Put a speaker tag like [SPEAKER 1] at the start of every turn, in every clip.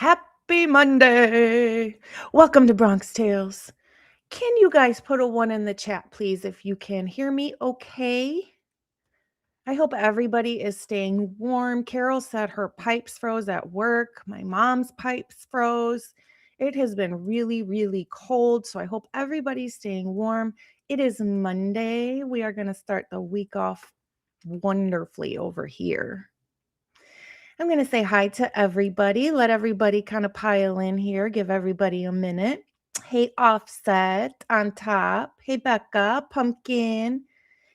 [SPEAKER 1] Happy Monday. Welcome to Bronx Tales. Can you guys put a 1 in the chat, please, if you can hear me okay? I hope everybody is staying warm. Carol said her pipes froze at work. My mom's pipes froze. It has been really, really cold, so I hope everybody's staying warm. It is Monday. We are going to start the week off wonderfully over here. I'm going to say hi to everybody. Let everybody kind of pile in here. Give everybody a minute. Hey, Offset on top. Hey, Becca, Pumpkin.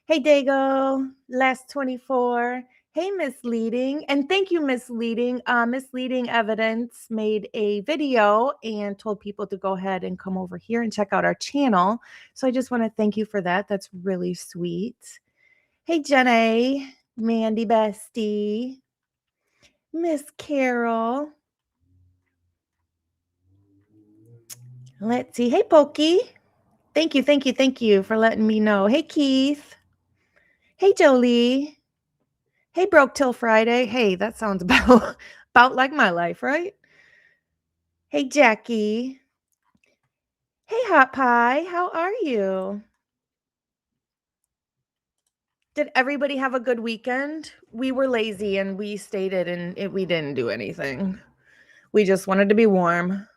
[SPEAKER 1] Hey, Dago, Last 24. Hey, Misleading. And thank you, Misleading. Misleading Evidence made a video and told people to go ahead and come over here and check out our channel. So I just want to thank you for that. That's really sweet. Hey, Jenna, Mandy Bestie. Miss Carol. Let's see. Hey, Pokey. Thank you for letting me know. Hey, Keith. Hey, Jolie. Hey, Broke Till Friday. Hey, that sounds about like my life, right? Hey, Jackie. Hey, Hot Pie. How are you? Did everybody have a good weekend? We were lazy and we stayed in and we didn't do anything. We just wanted to be warm.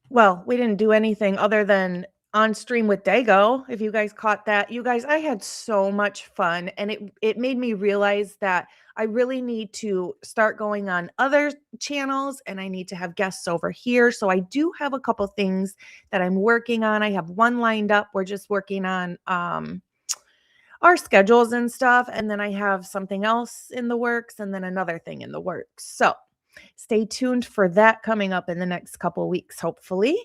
[SPEAKER 1] Well, we didn't do anything other than on stream with Dago. If you guys caught that, you guys, I had so much fun, and it made me realize that I really need to start going on other channels, and I need to have guests over here. So I do have a couple things that I'm working on. I have one lined up. We're just working on our schedules and stuff, and then I have something else in the works, and then another thing in the works. So stay tuned for that coming up in the next couple weeks, hopefully.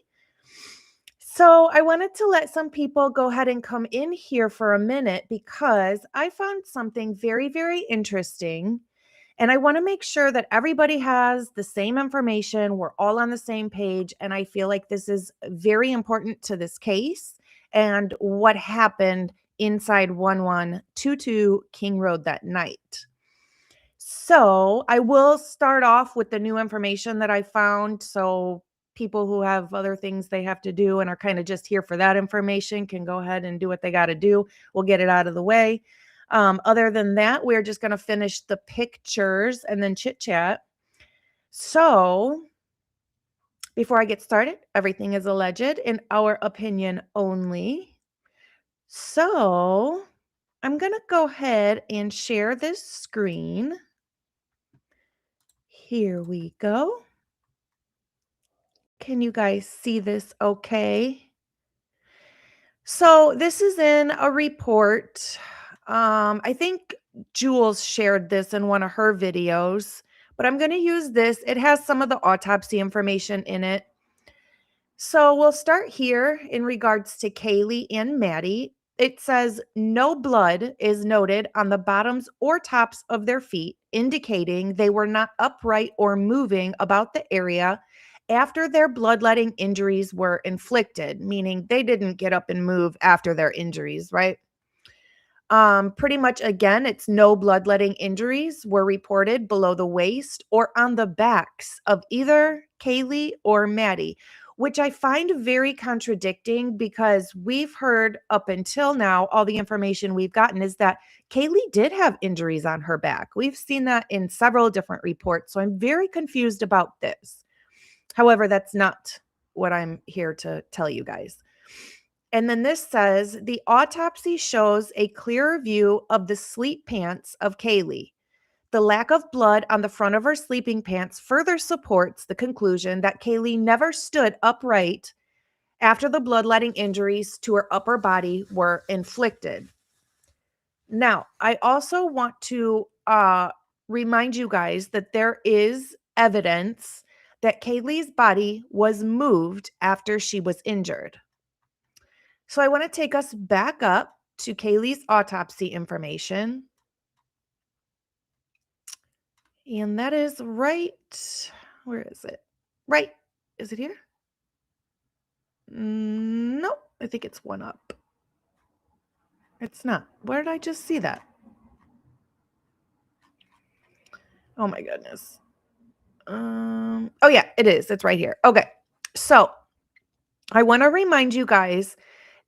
[SPEAKER 1] So I wanted to let some people go ahead and come in here for a minute because I found something very, very interesting. And I want to make sure that everybody has the same information. We're all on the same page. And I feel like this is very important to this case and what happened inside 1122 King Road that night. So I will start off with the new information that I found. So people who have other things they have to do and are kind of just here for that information can go ahead and do what they got to do. We'll get it out of the way. Other than that, we're just going to finish the pictures and then chit chat. So before I get started, everything is alleged in our opinion only. So I'm going to go ahead and share this screen. Here we go. Can you guys see this okay? So this is in a report. I think Jules shared this in one of her videos, but I'm going to use this. It has some of the autopsy information in it. So we'll start here in regards to Kaylee and Maddie. It says no blood is noted on the bottoms or tops of their feet, indicating they were not upright or moving about the area after their bloodletting injuries were inflicted, meaning they didn't get up and move after their injuries, right? Pretty much again, it's no bloodletting injuries were reported below the waist or on the backs of either Kaylee or Maddie, which I find very contradicting because we've heard up until now, all the information we've gotten is that Kaylee did have injuries on her back. We've seen that in several different reports. So I'm very confused about this. However, that's not what I'm here to tell you guys. And then this says the autopsy shows a clearer view of the sleep pants of Kaylee. The lack of blood on the front of her sleeping pants further supports the conclusion that Kaylee never stood upright after the bloodletting injuries to her upper body were inflicted. Now, I also want to remind you guys that there is evidence that Kaylee's body was moved after she was injured. So I want to take us back up to Kaylee's autopsy information. And that is right. Where is it? Right. Is it here? Nope. I think it's one up. It's not. Where did I just see that? Oh my goodness. Oh yeah, it is. It's right here. Okay. So I want to remind you guys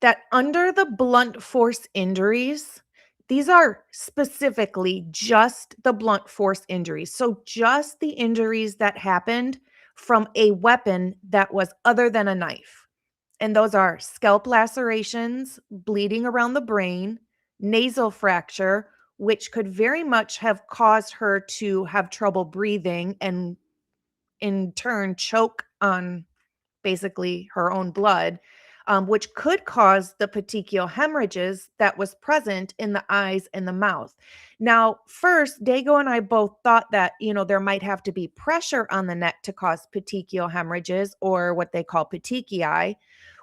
[SPEAKER 1] that under the blunt force injuries, these are specifically just the blunt force injuries. So just the injuries that happened from a weapon that was other than a knife. And those are scalp lacerations, bleeding around the brain, nasal fracture, which could very much have caused her to have trouble breathing and in turn choke on basically her own blood, which could cause the petechial hemorrhages that was present in the eyes and the mouth. Now, first, Dago and I both thought that, there might have to be pressure on the neck to cause petechial hemorrhages, or what they call petechiae,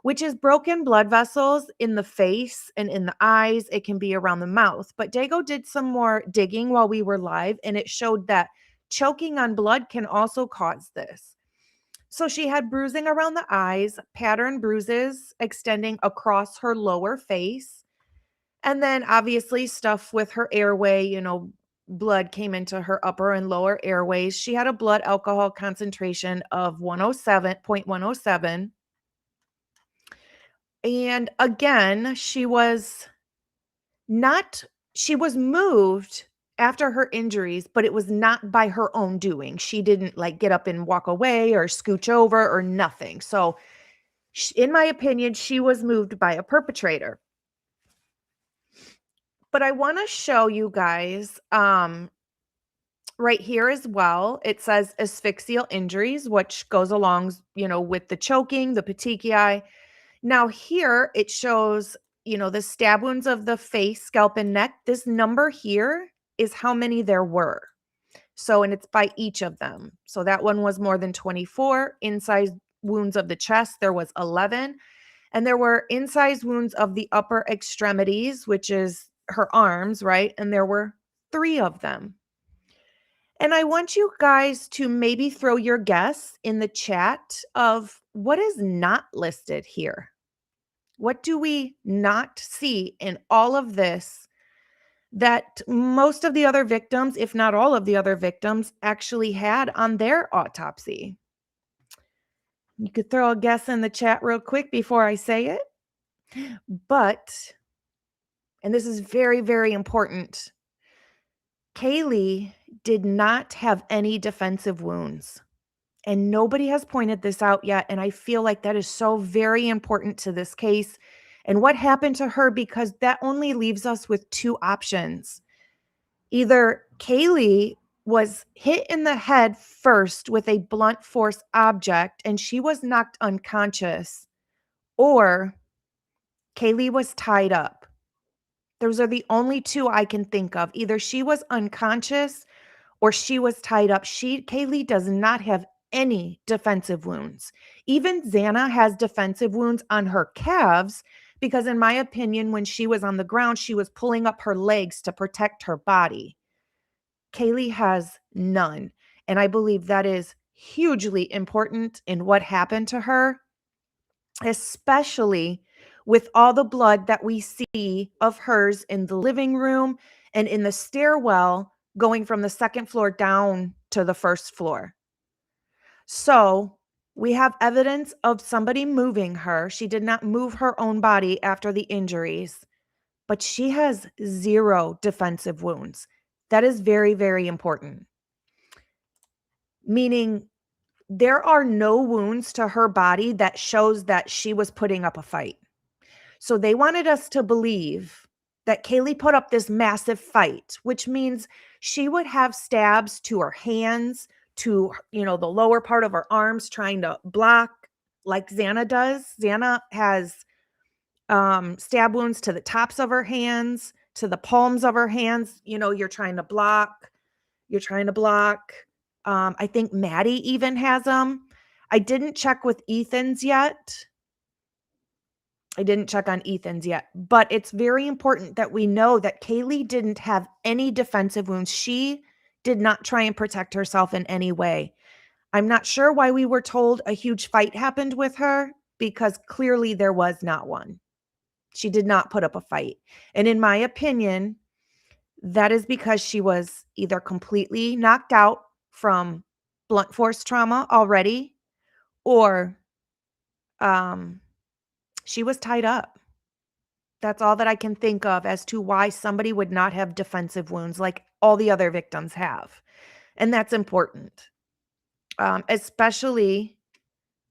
[SPEAKER 1] which is broken blood vessels in the face and in the eyes. It can be around the mouth. But Dago did some more digging while we were live, and it showed that choking on blood can also cause this. So she had bruising around the eyes, pattern bruises extending across her lower face. And then obviously stuff with her airway, blood came into her upper and lower airways. She had a blood alcohol concentration of 107.107. And again, she was moved after her injuries, but it was not by her own doing. She didn't like get up and walk away or scooch over or nothing. So in my opinion, she was moved by a perpetrator. But I want to show you guys right here as well. It says asphyxial injuries, which goes along, with the choking, the petechiae. Now here it shows, the stab wounds of the face, scalp, and neck. This number here is how many there were. So, and it's by each of them. So that one was more than 24. Inside wounds of the chest, there was 11. And there were incised wounds of the upper extremities, which is her arms, right? And there were 3 of them. And I want you guys to maybe throw your guess in the chat of what is not listed here. What do we not see in all of this that most of the other victims, if not all of the other victims, actually had on their autopsy? You could throw a guess in the chat real quick before I say it. But, and this is very, very important, Kaylee did not have any defensive wounds. And nobody has pointed this out yet. And I feel like that is so very important to this case and what happened to her, because that only leaves us with 2 options. Either Kaylee was hit in the head first with a blunt force object and she was knocked unconscious, or Kaylee was tied up. Those are the only 2 I can think of. Either she was unconscious or she was tied up. Kaylee does not have any defensive wounds. Even Xana has defensive wounds on her calves because, in my opinion, when she was on the ground, she was pulling up her legs to protect her body. Kaylee has none. And I believe that is hugely important in what happened to her, especially with all the blood that we see of hers in the living room and in the stairwell going from the 2nd floor down to the 1st floor. So we have evidence of somebody moving her. She did not move her own body after the injuries, but she has 0 defensive wounds. That is very, very important. Meaning there are no wounds to her body that shows that she was putting up a fight. So they wanted us to believe that Kaylee put up this massive fight, which means she would have stabs to her hands, to, the lower part of her arms, trying to block like Xana does. Xana has stab wounds to the tops of her hands, to the palms of her hands. You're trying to block. I think Maddie even has them. I didn't check with Ethan's yet. But it's very important that we know that Kaylee didn't have any defensive wounds. She did not try and protect herself in any way. I'm not sure why we were told a huge fight happened with her, because clearly there was not one. She did not put up a fight. And in my opinion, that is because she was either completely knocked out from blunt force trauma already, or um, she was tied up. That's all that I can think of as to why somebody would not have defensive wounds like all the other victims have. And that's important, especially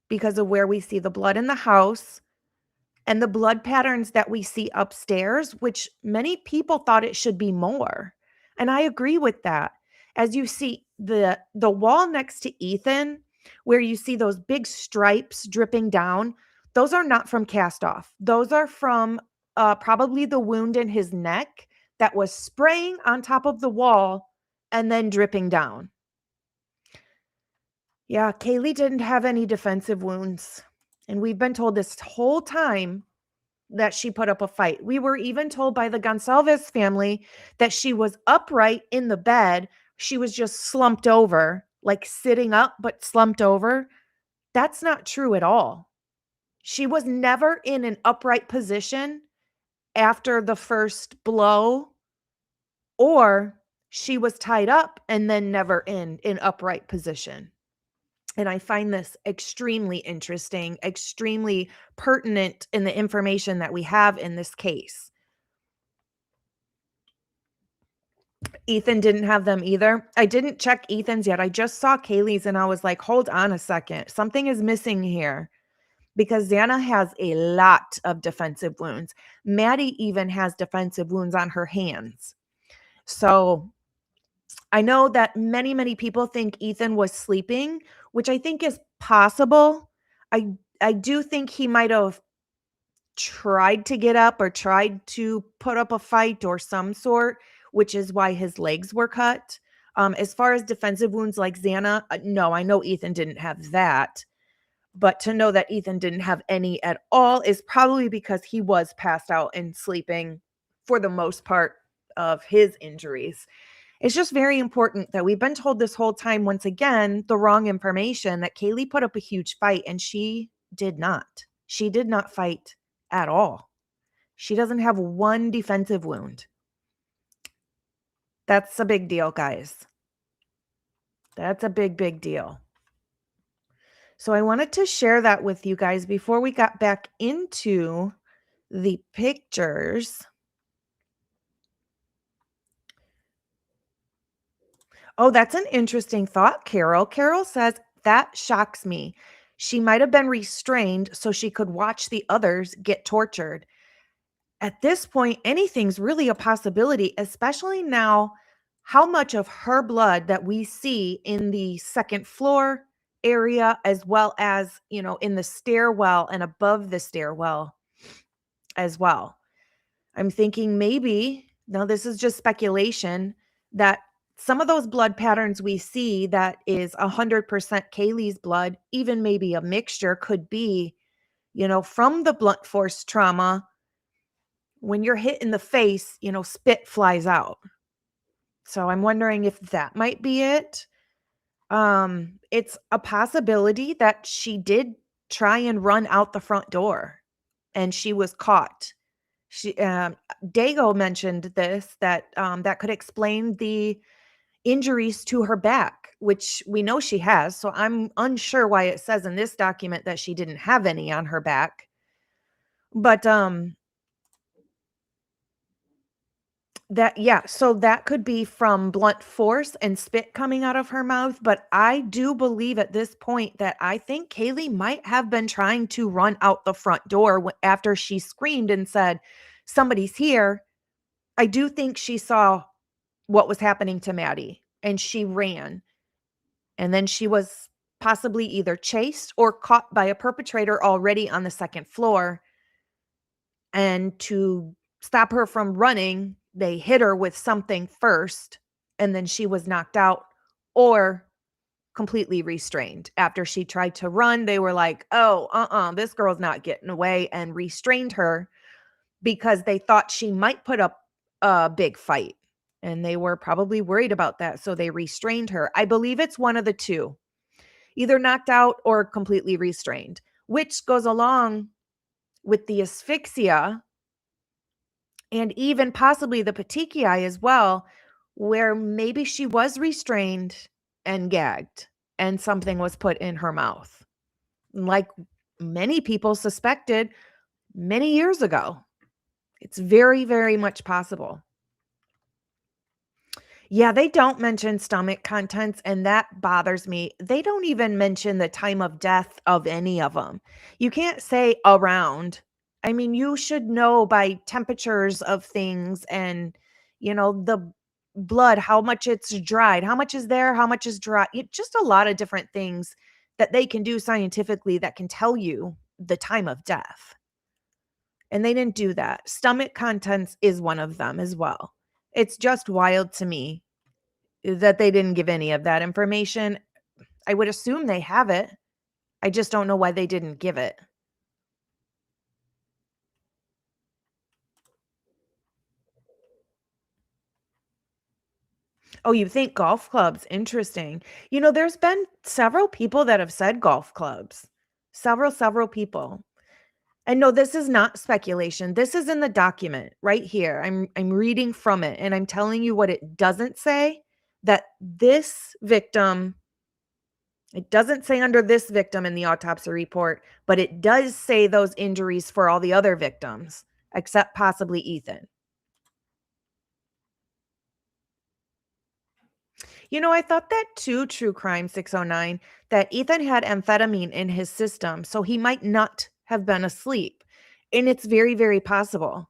[SPEAKER 1] because of where we see the blood in the house and the blood patterns that we see upstairs, which many people thought it should be more. And I agree with that. As you see the wall next to Ethan, where you see those big stripes dripping down, those are not from cast off. Those are from probably the wound in his neck that was spraying on top of the wall and then dripping down. Yeah, Kaylee didn't have any defensive wounds. And we've been told this whole time that she put up a fight. We were even told by the Gonsalves family that she was upright in the bed. She was just slumped over, like sitting up, but slumped over. That's not true at all. She was never in an upright position after the first blow, or she was tied up and then never in an upright position. And I find this extremely interesting, extremely pertinent in the information that we have in this case. Ethan didn't have them either. I didn't check Ethan's yet. I just saw Kaylee's and I was like, hold on a second. Something is missing here because Xana has a lot of defensive wounds. Maddie even has defensive wounds on her hands. So I know that many, many people think Ethan was sleeping, which I think is possible. I do think he might have tried to get up or tried to put up a fight or some sort, which is why his legs were cut. As far as defensive wounds like Xana, no, I know Ethan didn't have that. But to know that Ethan didn't have any at all is probably because he was passed out and sleeping for the most part of his injuries. It's just very important that we've been told this whole time, once again, the wrong information, that Kaylee put up a huge fight and she did not. She did not fight at all. She doesn't have one defensive wound. That's a big deal, guys. That's a big, big deal. So I wanted to share that with you guys before we got back into the pictures. Oh, that's an interesting thought, Carol. Carol says, that shocks me. She might have been restrained so she could watch the others get tortured. At this point, anything's really a possibility, especially now how much of her blood that we see in the second floor area, as well as, in the stairwell and above the stairwell as well. I'm thinking maybe, now this is just speculation, that some of those blood patterns we see that is 100% Kaylee's blood, even maybe a mixture, could be, from the blunt force trauma. When you're hit in the face, spit flies out. So I'm wondering if that might be it. It's a possibility that she did try and run out the front door and she was caught. Dago mentioned this, that that could explain the injuries to her back, which we know she has. So I'm unsure why it says in this document that she didn't have any on her back. But so that could be from blunt force and spit coming out of her mouth. But I do believe at this point that I think Kaylee might have been trying to run out the front door after she screamed and said, somebody's here. I do think she saw what was happening to Maddie and she ran. And then she was possibly either chased or caught by a perpetrator already on the second floor. And to stop her from running, they hit her with something first, and then she was knocked out or completely restrained. After she tried to run, they were like, oh, this girl's not getting away, and restrained her because they thought she might put up a big fight. And they were probably worried about that, so they restrained her. I believe it's one of the two, either knocked out or completely restrained, which goes along with the asphyxia and even possibly the petechiae as well, where maybe she was restrained and gagged. and something was put in her mouth, like many people suspected many years ago. It's very, very much possible. Yeah, they don't mention stomach contents, and that bothers me. They don't even mention the time of death of any of them. You can't say around. I mean, you should know by temperatures of things and, the blood, how much it's dried, how much is there, how much is dry. Just a lot of different things that they can do scientifically that can tell you the time of death. And they didn't do that. Stomach contents is one of them as well. It's just wild to me that they didn't give any of that information. I would assume they have it. I just don't know why they didn't give it. Oh, you think golf clubs? Interesting. There's been several people that have said golf clubs. Several people. And no, this is not speculation. This is in the document right here. I'm reading from it and I'm telling you what it doesn't say, that this victim, it doesn't say under this victim in the autopsy report, but it does say those injuries for all the other victims, except possibly Ethan. I thought that too, True Crime 609, that Ethan had amphetamine in his system, so he might not have been asleep. And it's very, very possible.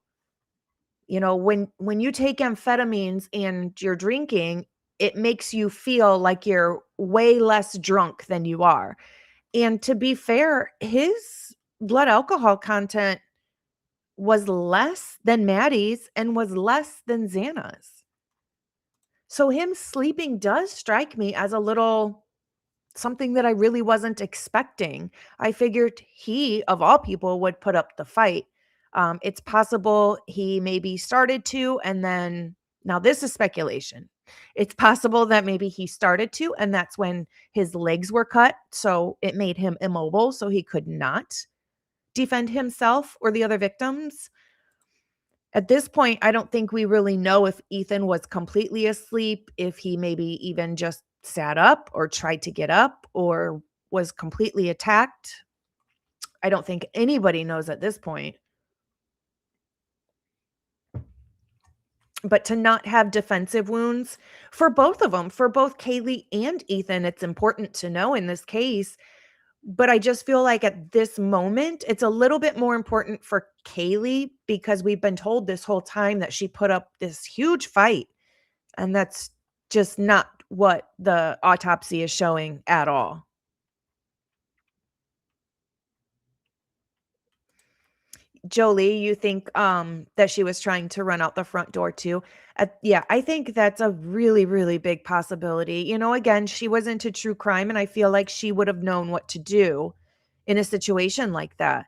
[SPEAKER 1] When you take amphetamines and you're drinking, it makes you feel like you're way less drunk than you are. And to be fair, his blood alcohol content was less than Maddie's and was less than Xana's. So him sleeping does strike me as a little something that I really wasn't expecting. I figured he, of all people, would put up the fight. It's possible he maybe started to, and then now this is speculation. It's possible that maybe he started to, and that's when his legs were cut. So it made him immobile, so he could not defend himself or the other victims. At this point, I don't think we really know if Ethan was completely asleep, if he maybe even just sat up or tried to get up or was completely attacked. I don't think anybody knows at this point. But to not have defensive wounds for both of them, for both Kaylee and Ethan, it's important to know in this case. But I just feel like at this moment, it's a little bit more important for Kaylee because we've been told this whole time that she put up this huge fight. And that's just not what the autopsy is showing at all. Jolie, you think that she was trying to run out the front door too? Yeah, I think that's a really, really big possibility. Again, she was into true crime, and I feel like she would have known what to do in a situation like that.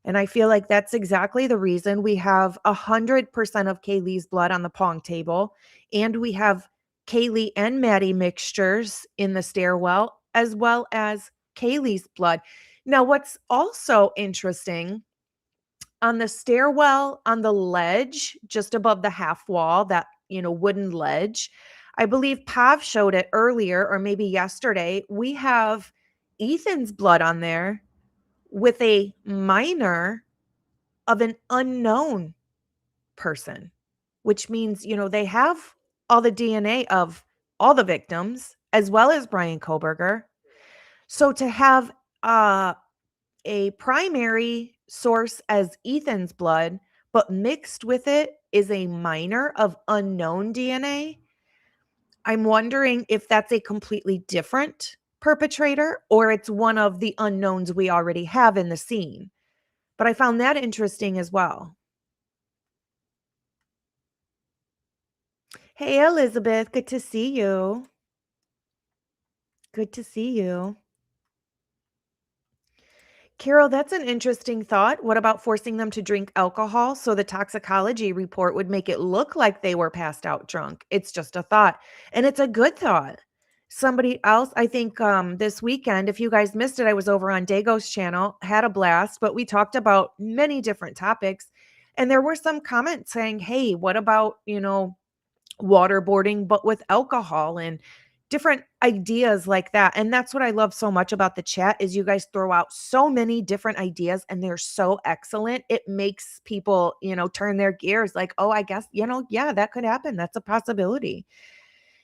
[SPEAKER 1] And I feel like that's exactly the reason we have 100% of Kaylee's blood on the pong table, and we have Kaylee and Maddie mixtures in the stairwell, as well as Kaylee's blood. Now, what's also interesting on the stairwell, on the ledge, just above the half wall, that, wooden ledge, I believe Pav showed it earlier or maybe yesterday. We have Ethan's blood on there with a minor of an unknown person, which means, they have all the DNA of all the victims as well as Brian Koberger. So to have a primary source as Ethan's blood, but mixed with it is a minor of unknown DNA. I'm wondering if that's a completely different perpetrator or it's one of the unknowns we already have in the scene. But I found that interesting as well. Hey, Elizabeth, good to see you. Good to see you. Carol, that's an interesting thought. What about forcing them to drink alcohol so the toxicology report would make it look like they were passed out drunk? It's just a thought, and it's a good thought. Somebody else, I think this weekend, if you guys missed it, I was over on Dago's channel, had a blast, but we talked about many different topics. And there were some comments saying, hey, what about, waterboarding, but with alcohol? And different ideas like that. And that's what I love so much about the chat is you guys throw out so many different ideas and they're so excellent. It makes people, turn their gears like, oh, I guess, yeah, that could happen. That's a possibility.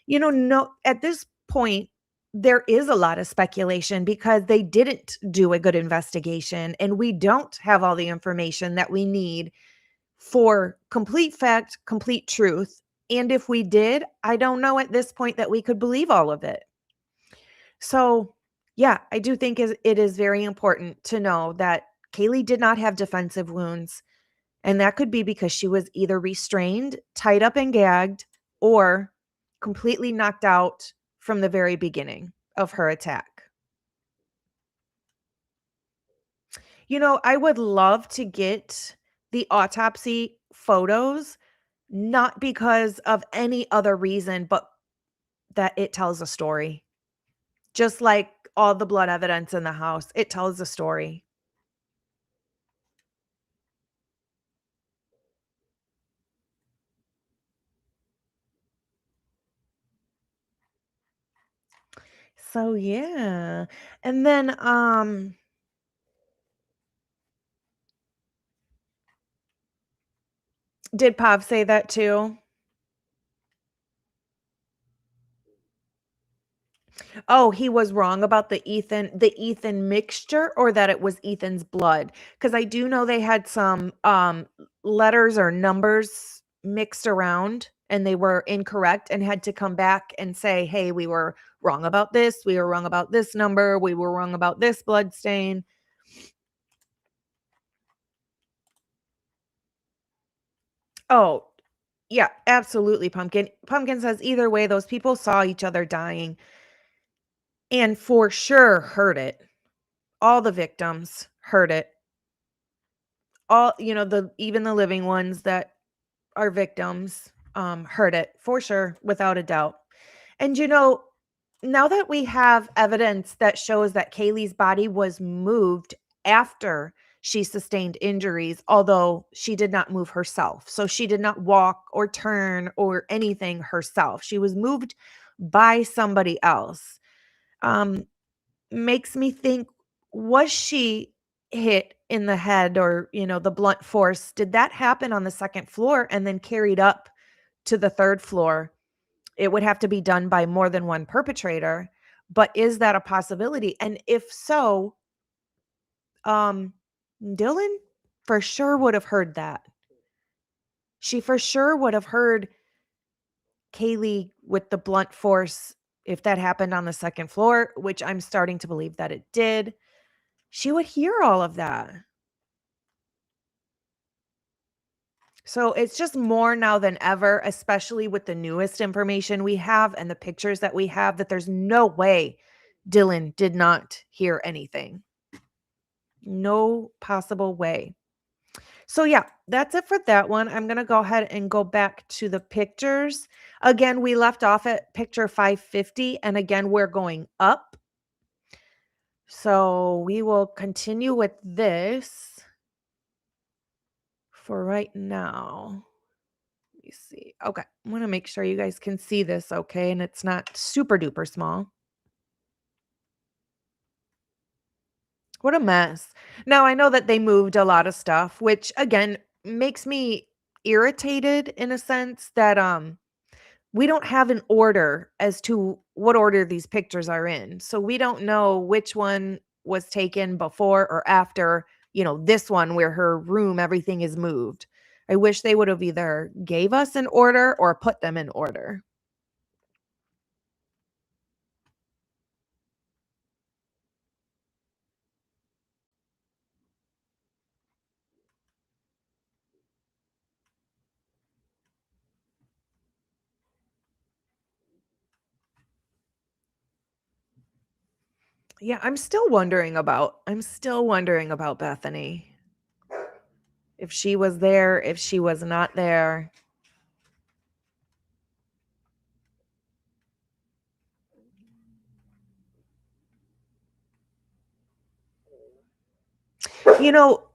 [SPEAKER 1] No, at this point, there is a lot of speculation because they didn't do a good investigation and we don't have all the information that we need for complete fact, complete truth. And if we did, I don't know at this point that we could believe all of it. So, yeah, I do think it is very important to know that Kaylee did not have defensive wounds. And that could be because she was either restrained, tied up and gagged, or completely knocked out from the very beginning of her attack. I would love to get the autopsy photos, not because of any other reason, but that it tells a story. Just like all the blood evidence in the house, it tells a story. So yeah. And then did Pav say that too? Oh, he was wrong about the Ethan mixture or that it was Ethan's blood? Because I do know they had some letters or numbers mixed around and they were incorrect and had to come back and say, "Hey, we were wrong about this. We were wrong about this number. We were wrong about this blood stain." Oh, yeah, absolutely, Pumpkin. Pumpkin says either way, those people saw each other dying and for sure heard it. All the victims heard it. All, the even the living ones that are victims heard it for sure, without a doubt. And now that we have evidence that shows that Kaylee's body was moved after she sustained injuries, although she did not move herself. So she did not walk or turn or anything herself. She was moved by somebody else. Um, Makes me think, was she hit in the head or, the blunt force? Did that happen on the second floor and then carried up to the third floor? It would have to be done by more than one perpetrator, but is that a possibility? And if so, um, Dylan for sure would have heard that. She for sure would have heard Kaylee with the blunt force if that happened on the second floor, which I'm starting to believe that it did. She would hear all of that. So it's just more now than ever, especially with the newest information we have and the pictures that we have, that there's no way Dylan did not hear anything. No possible way. So yeah, that's it for that one. I'm going to go ahead and go back to the pictures. Again, we left off at picture 550 and again, we're going up. So we will continue with this for right now. Let me see. Okay. I want to make sure you guys can see this okay and it's not super duper small. What a mess. Now, I know that they moved a lot of stuff, which again makes me irritated in a sense that we don't have an order as to what order these pictures are in. So we don't know which one was taken before or after, this one where her room, everything is moved. I wish they would have either gave us an order or put them in order. Yeah, I'm still wondering about Bethany. If she was there, if she was not there.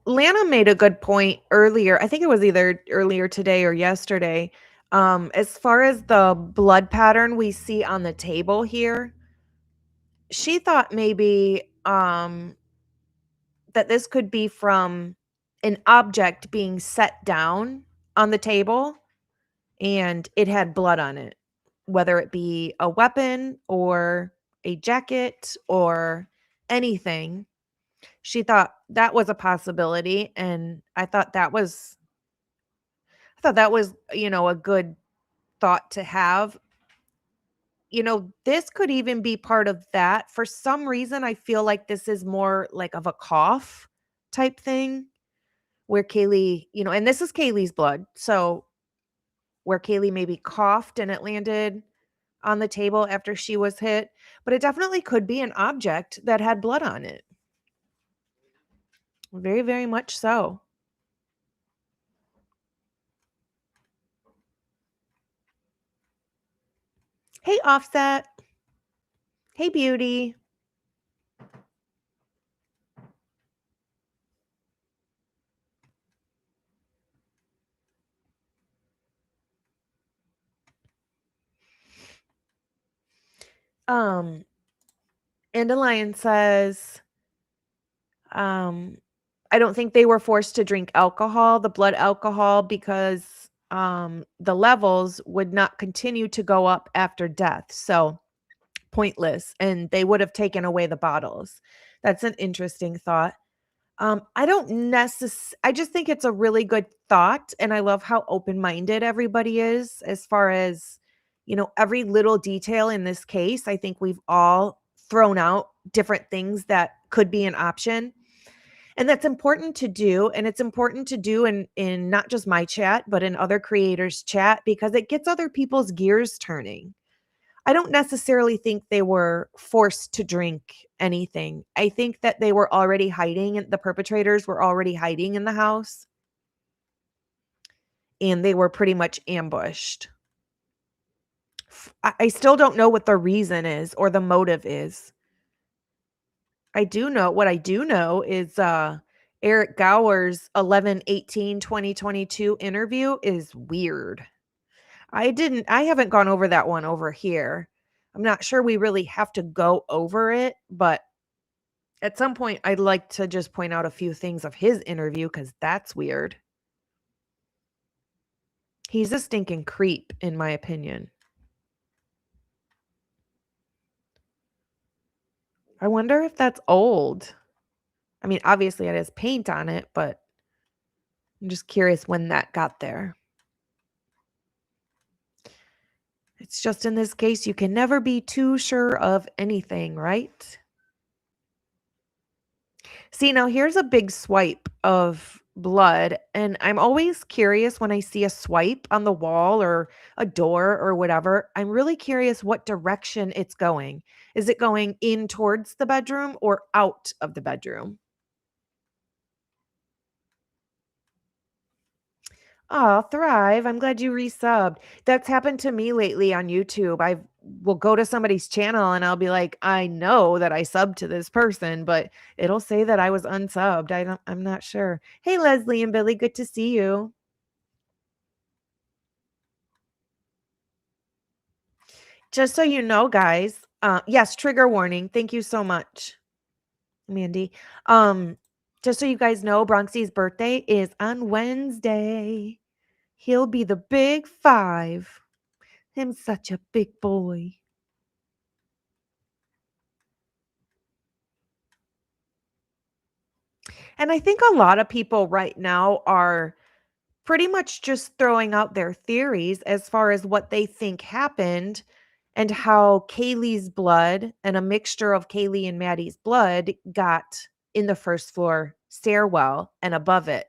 [SPEAKER 1] Lana made a good point earlier. I think it was either earlier today or yesterday. As far as the blood pattern we see on the table here, she thought maybe that this could be from an object being set down on the table and it had blood on it, whether it be a weapon or a jacket or anything. She thought that was a possibility, and I thought that was, a good thought to have. This could even be part of that. For some reason, I feel like this is more like of a cough type thing where Kaylee, and this is Kaylee's blood. So where Kaylee maybe coughed and it landed on the table after she was hit, but it definitely could be an object that had blood on it. Very, very much so. Hey, Offset. Hey, Beauty. Dandelion says, I don't think they were forced to drink alcohol, the blood alcohol, because the levels would not continue to go up after death. So pointless. And they would have taken away the bottles. That's an interesting thought. I just think it's a really good thought. And I love how open minded everybody is as far as, every little detail in this case. I think we've all thrown out different things that could be an option. And that's important to do. And it's important to do in not just my chat, but in other creators' chat, because it gets other people's gears turning. I don't necessarily think they were forced to drink anything. I think that they were already hiding, and the perpetrators were already hiding in the house. And they were pretty much ambushed. I still don't know what the reason is or the motive is. What I do know is Eric Gower's 11/18/2022 interview is weird. I haven't gone over that one over here. I'm not sure we really have to go over it, but at some point I'd like to just point out a few things of his interview because that's weird. He's a stinking creep, in my opinion. I wonder if that's old. I mean, obviously it has paint on it, but I'm just curious when that got there. It's just in this case, you can never be too sure of anything, right? See, now here's a big swipe of blood, and I'm always curious when I see a swipe on the wall or a door or whatever. I'm really curious what direction it's going. Is it going in towards the bedroom or out of the bedroom? Oh, Thrive. I'm glad you resubbed. That's happened to me lately on YouTube. I will go to somebody's channel and I'll be like, I know that I subbed to this person, but it'll say that I was unsubbed. I'm not sure. Hey, Leslie and Billy, good to see you. Just so you know, guys, yes, trigger warning. Thank you so much, Mandy. Just so you guys know, Bronxy's birthday is on Wednesday. He'll be the big 5. Him such a big boy. And I think a lot of people right now are pretty much just throwing out their theories as far as what they think happened and how Kaylee's blood and a mixture of Kaylee and Maddie's blood got in the first floor stairwell and above it.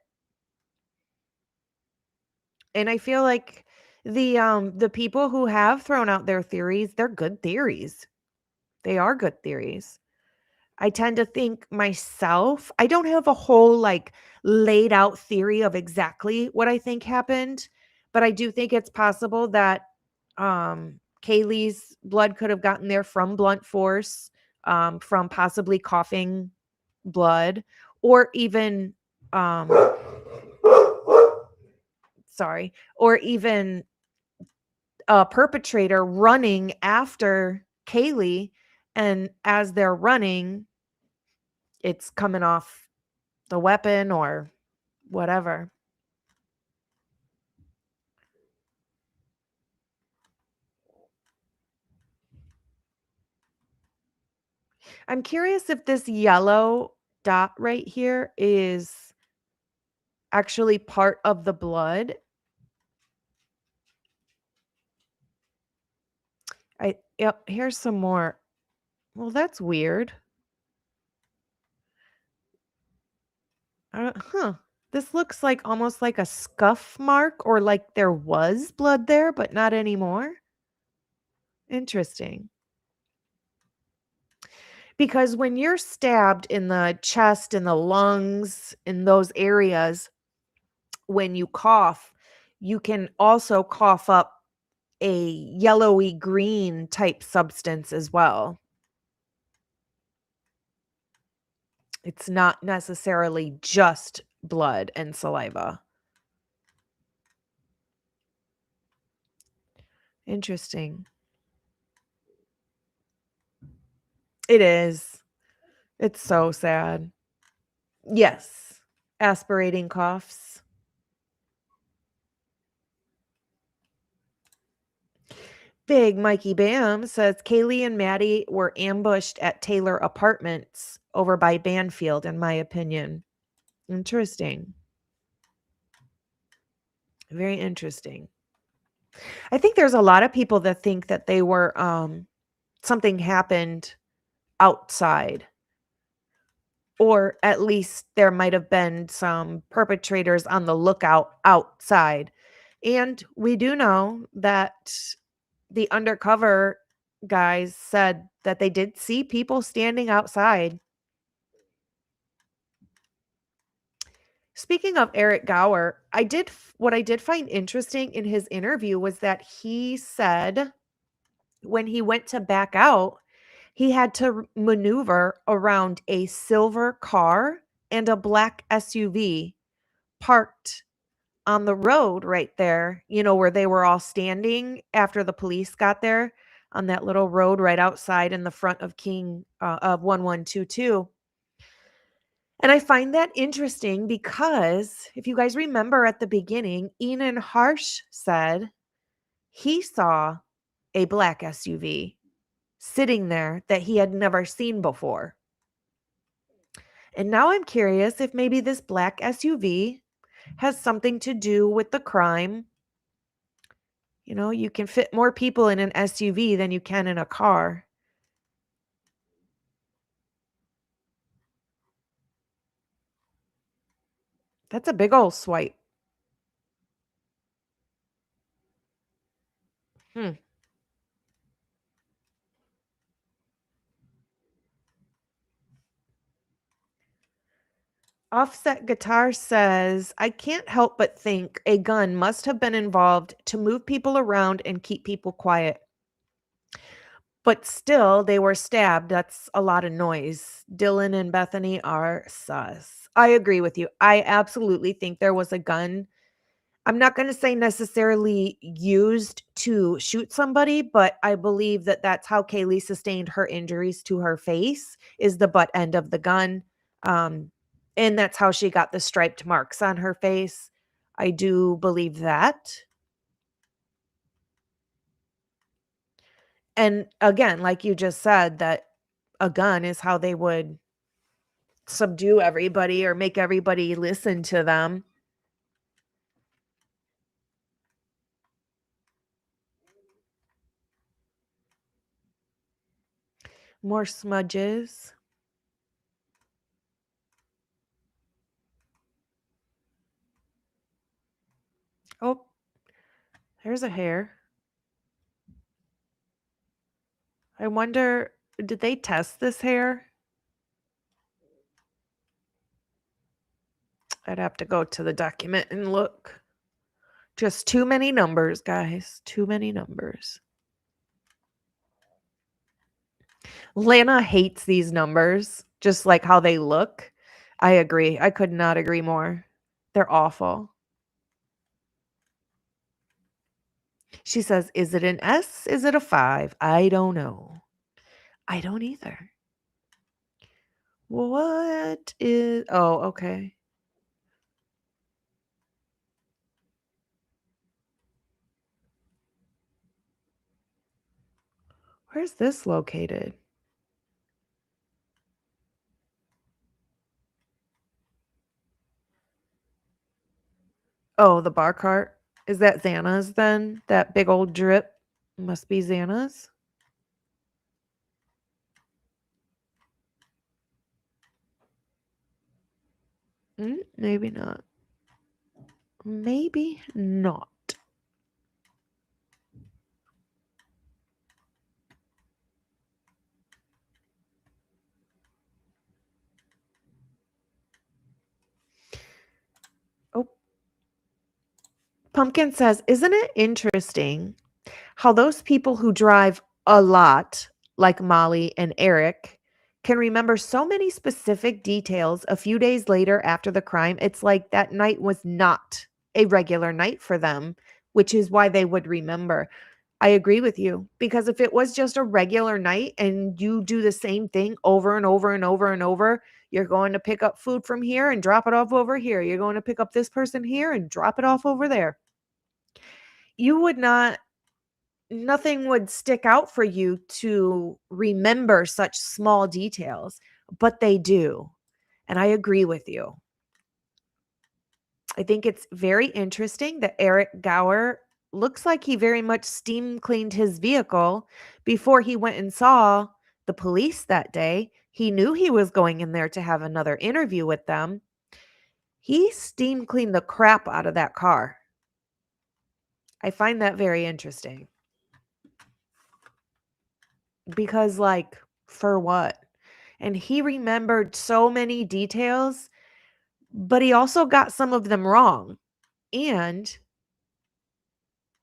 [SPEAKER 1] And I feel like the people who have thrown out their theories, they're good theories. They are good theories. I tend to think myself, I don't have a whole like laid out theory of exactly what I think happened, but I do think it's possible that Kaylee's blood could have gotten there from blunt force, from possibly coughing blood, or even sorry, or even a perpetrator running after Kaylee, and as they're running, it's coming off the weapon or whatever. I'm curious if this yellow dot right here is actually part of the blood. Yep, here's some more. Well, that's weird. Huh. This looks like almost like a scuff mark, or like there was blood there, but not anymore. Interesting. Because when you're stabbed in the chest, in the lungs, in those areas, when you cough, you can also cough up a yellowy green type substance as well. It's not necessarily just blood and saliva. Interesting. It is. It's so sad. Yes. Aspirating coughs. Big Mikey Bam says Kaylee and Maddie were ambushed at Taylor Apartments over by Banfield, in my opinion. Interesting. Very interesting. I think there's a lot of people that think that they were something happened outside, or at least there might have been some perpetrators on the lookout outside. And we do know that the undercover guys said that they did see people standing outside. Speaking of Eric Gower, what I did find interesting in his interview was that he said when he went to back out, he had to maneuver around a silver car and a black SUV parked on the road right there, where they were all standing after the police got there, on that little road right outside in the front of King of 1122. And I find that interesting because if you guys remember at the beginning, Enan Harsh said he saw a black SUV sitting there that he had never seen before. And now I'm curious if maybe this black SUV has something to do with the crime. You can fit more people in an SUV than you can in a car. That's a big old swipe. Hmm. Offset Guitar says, I can't help but think a gun must have been involved to move people around and keep people quiet. But still, they were stabbed. That's a lot of noise. Dylan and Bethany are sus. I agree with you. I absolutely think there was a gun. I'm not going to say necessarily used to shoot somebody, but I believe that that's how Kaylee sustained her injuries to her face, is the butt end of the gun. And that's how she got the striped marks on her face. I do believe that. And again, like you just said, that a gun is how they would subdue everybody or make everybody listen to them. More smudges. Oh, there's a hair. I wonder, did they test this hair? I'd have to go to the document and look. Just too many numbers, guys. Too many numbers. Lana hates these numbers, just like how they look. I agree. I could not agree more. They're awful. She says, "Is it an S? Is it a 5? I don't know." I don't either. What is Oh, okay. Where's this located? Oh, the bar cart. Is that Xana's then? That big old drip must be Xana's. Maybe not. Maybe not. Oh, Pumpkin says, "Isn't it interesting how those people who drive a lot, like Molly and Eric, can remember so many specific details a few days later after the crime? It's like that night was not a regular night for them, which is why they would remember." I agree with you, because if it was just a regular night and you do the same thing over and over and over and over, you're going to pick up food from here and drop it off over here. You're going to pick up this person here and drop it off over there. You would not Nothing would stick out for you to remember such small details, but they do. And I agree with you. I think it's very interesting that Eric Gower looks like he very much steam cleaned his vehicle before he went and saw the police that day. He knew he was going in there to have another interview with them. He steam cleaned the crap out of that car. I find that very interesting because, like, for what? And he remembered so many details, but he also got some of them wrong. And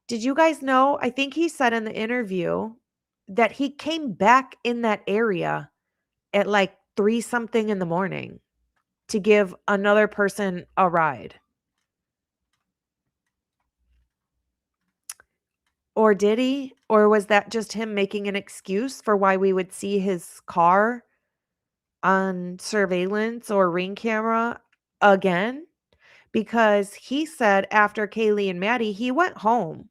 [SPEAKER 1] did you guys know? I think he said in the interview that he came back in that area at like 3 something in the morning to give another person a ride. Or did he? Or was that just him making an excuse for why we would see his car on surveillance or ring camera again? Because he said after Kaylee and Maddie, he went home.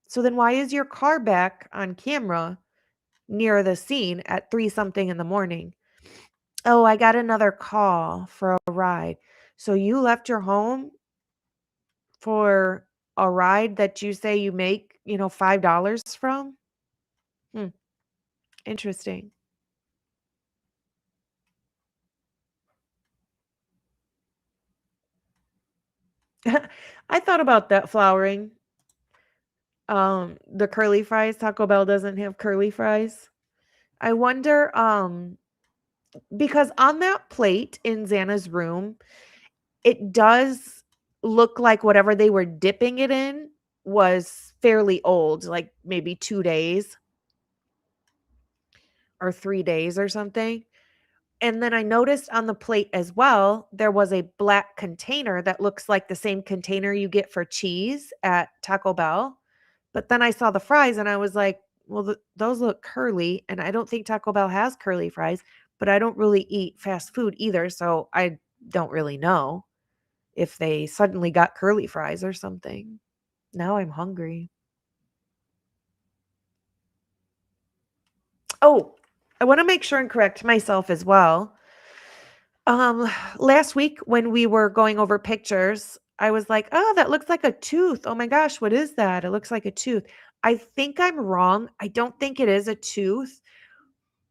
[SPEAKER 1] So then why is your car back on camera near the scene at 3 something in the morning? Oh, I got another call for a ride. So you left your home for a ride that you say you make, $5 from? Hmm, interesting. I thought about that flowering. The curly fries, Taco Bell doesn't have curly fries. I wonder, because on that plate in Xana's room, it does look like whatever they were dipping it in was fairly old, like maybe 2 days or 3 days or something. And then I noticed on the plate as well, there was a black container that looks like the same container you get for cheese at Taco Bell. But then I saw the fries and I was like, well, those look curly. And I don't think Taco Bell has curly fries, but I don't really eat fast food either. So I don't really know if they suddenly got curly fries or something. Now I'm hungry. Oh, I want to make sure and correct myself as well. Um, Last week when we were going over pictures, I was like, "Oh, that looks like a tooth. Oh my gosh, what is that? It looks like a tooth." I think I'm wrong. I don't think it is a tooth,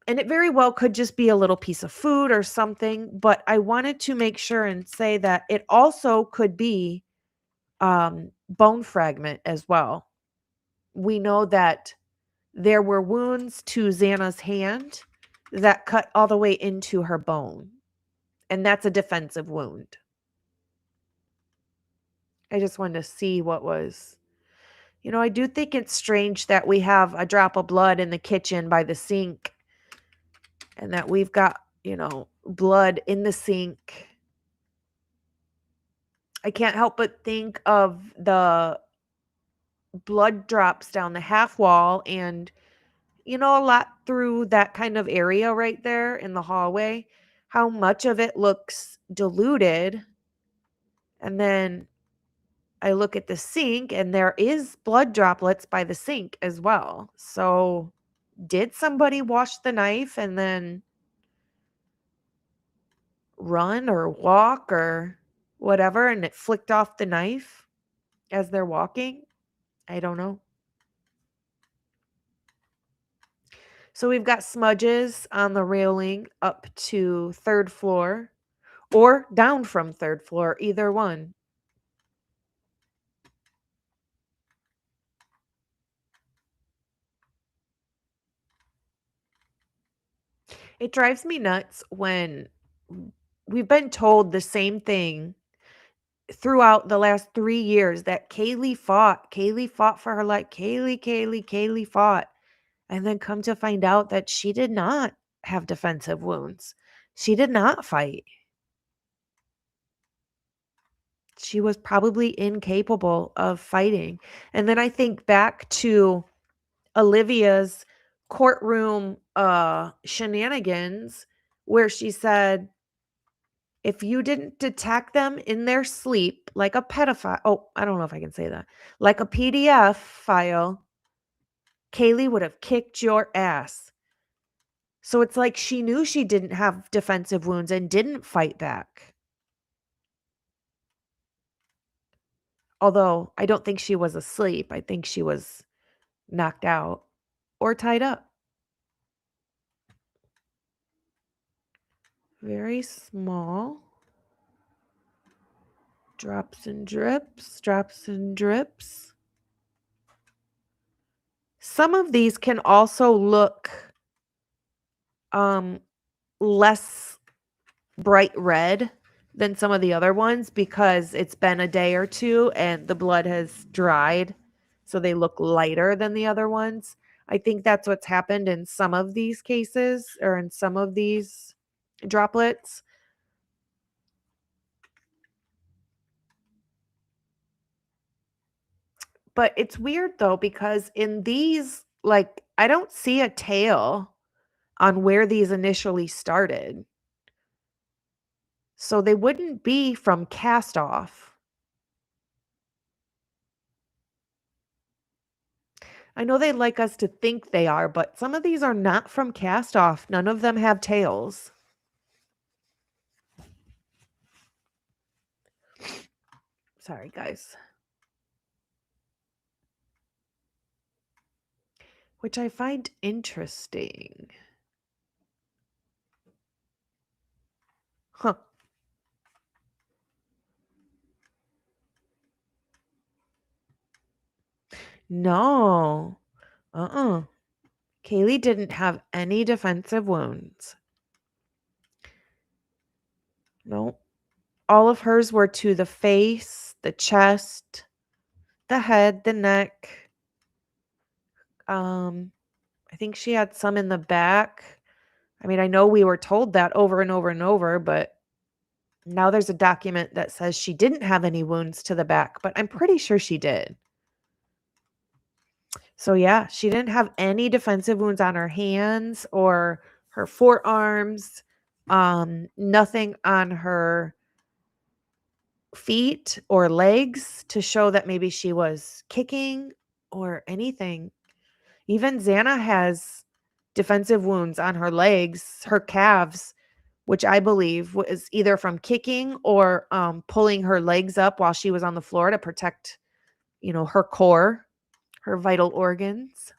[SPEAKER 1] and it very well could just be a little piece of food or something, but I wanted to make sure and say that it also could be bone fragment as well. We know that there were wounds to Xana's hand that cut all the way into her bone, and that's a defensive wound. I just wanted to see what was. I do think it's strange that we have a drop of blood in the kitchen by the sink and that we've got, blood in the sink. I can't help but think of the blood drops down the half wall and, a lot through that kind of area right there in the hallway, how much of it looks diluted. And then I look at the sink and there is blood droplets by the sink as well. So did somebody wash the knife and then run or walk or whatever and it flicked off the knife as they're walking? I don't know. So we've got smudges on the railing up to third floor or down from third floor, either one. It drives me nuts when we've been told the same thing throughout the last 3 years that Kaylee fought. Kaylee fought for her life. Kaylee fought. And then come to find out that she did not have defensive wounds. She did not fight. She was probably incapable of fighting. And then I think back to Olivia's courtroom shenanigans where she said, if you didn't detect them in their sleep like a pedophile, oh, I don't know if I can say that, like a PDF file, Kaylee would have kicked your ass. So it's like she knew she didn't have defensive wounds and didn't fight back. Although I don't think she was asleep. I think she was knocked out or tied up. Very small. Drops and drips, drops and drips. Some of these can also look less bright red than some of the other ones because it's been a day or two and the blood has dried, so they look lighter than the other ones. I think that's what's happened in some of these cases or in some of these droplets. But it's weird though because in these, like, I don't see a tail on where these initially started. So they wouldn't be from cast off. I know they'd like us to think they are, but some of these are not from cast off. None of them have tails. Sorry, guys. Which I find interesting. Huh. No. Kaylee didn't have any defensive wounds. No. All of hers were to the face, the chest, the head, the neck. I think she had some in the back. I mean, I know we were told that over and over and over, but now there's a document that says she didn't have any wounds to the back, but I'm pretty sure she did. So yeah, she didn't have any defensive wounds on her hands or her forearms, nothing on her feet or legs to show that maybe she was kicking or anything. Even Xana has defensive wounds on her legs, her calves, which I believe was either from kicking or pulling her legs up while she was on the floor to protect, her core, her vital organs.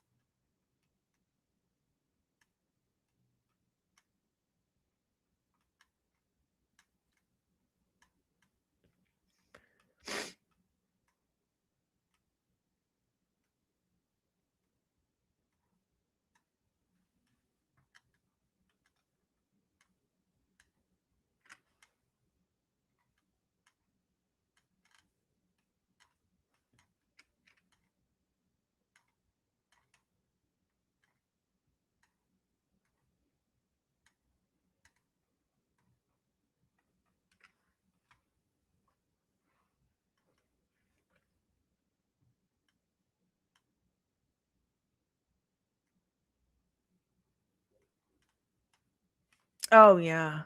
[SPEAKER 1] Oh, yeah.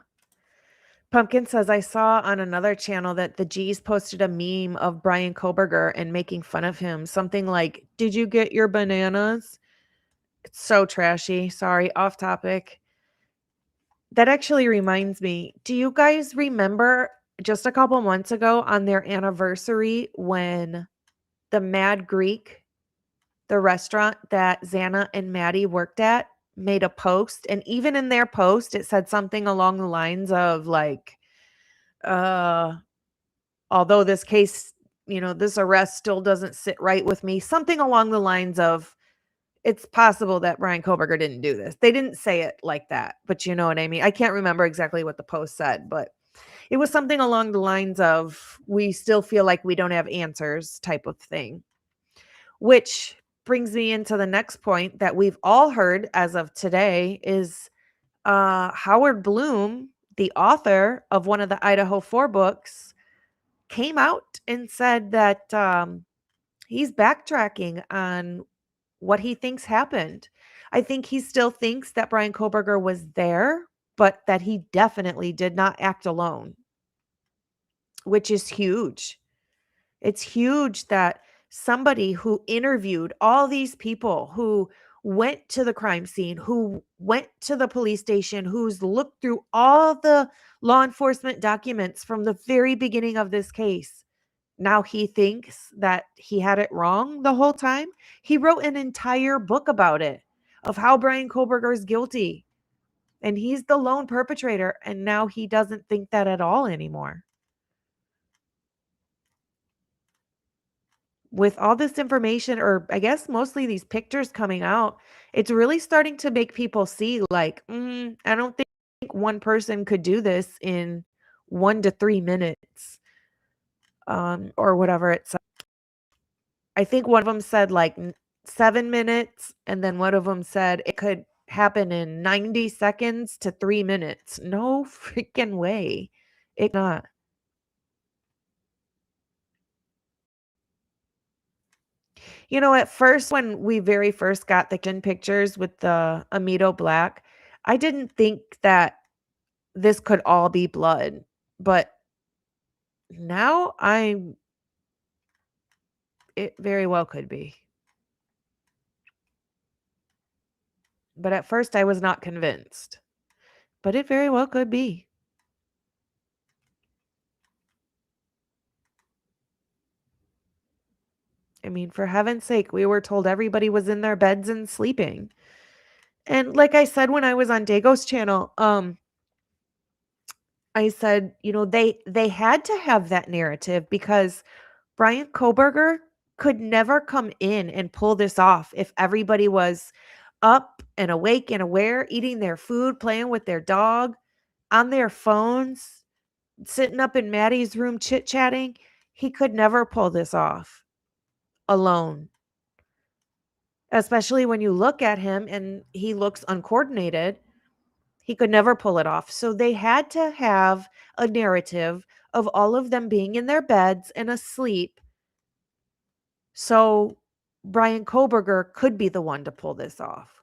[SPEAKER 1] Pumpkin says, I saw on another channel that the G's posted a meme of Brian Koberger and making fun of him. Something like, did you get your bananas? It's so trashy. Sorry, off topic. That actually reminds me. Do you guys remember just a couple months ago on their anniversary when the Mad Greek, the restaurant that Xana and Maddie worked at, made a post? And even in their post, it said something along the lines of like, uh, although this case, this arrest still doesn't sit right with me. Something along the lines of, it's possible that Brian Koberger didn't do this. They didn't say it like that, but you know what I mean? I can't remember exactly what the post said, but it was something along the lines of, we still feel like we don't have answers type of thing, which brings me into the next point that we've all heard as of today is Howard Blum, the author of one of the Idaho 4 books, came out and said that he's backtracking on what he thinks happened. I think he still thinks that Brian Koberger was there, but that he definitely did not act alone, which is huge. It's huge that somebody who interviewed all these people, who went to the crime scene, who went to the police station, who's looked through all the law enforcement documents from the very beginning of this case, now he thinks that he had it wrong the whole time. He wrote an entire book about it, of how Brian Koberger is guilty and he's the lone perpetrator. And now he doesn't think that at all anymore. With all this information, or I guess mostly these pictures coming out, it's really starting to make people see like, I don't think one person could do this in 1 to 3 minutes, or whatever it's. I think one of them said like 7 minutes, and then one of them said it could happen in 90 seconds to 3 minutes. No freaking way. It not. At first, when we very first got the pictures with the Amito Black, I didn't think that this could all be blood. But now it very well could be. But at first, I was not convinced. But it very well could be. I mean, for heaven's sake, we were told everybody was in their beds and sleeping. And like I said when I was on Dago's channel, I said, they had to have that narrative because Brian Koberger could never come in and pull this off if everybody was up and awake and aware, eating their food, playing with their dog, on their phones, sitting up in Maddie's room chit-chatting. He could never pull this off alone. Especially when you look at him and he looks uncoordinated. He could never pull it off. So they had to have a narrative of all of them being in their beds and asleep. So Brian Koberger could be the one to pull this off,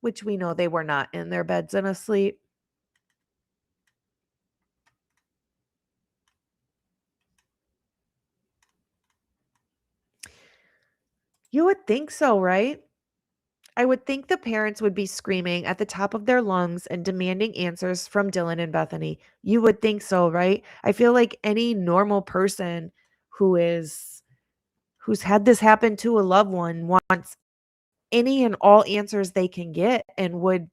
[SPEAKER 1] which we know they were not in their beds and asleep. You would think so, right? I would think the parents would be screaming at the top of their lungs and demanding answers from Dylan and Bethany. You would think so, right? I feel like any normal person who's had this happen to a loved one wants any and all answers they can get and would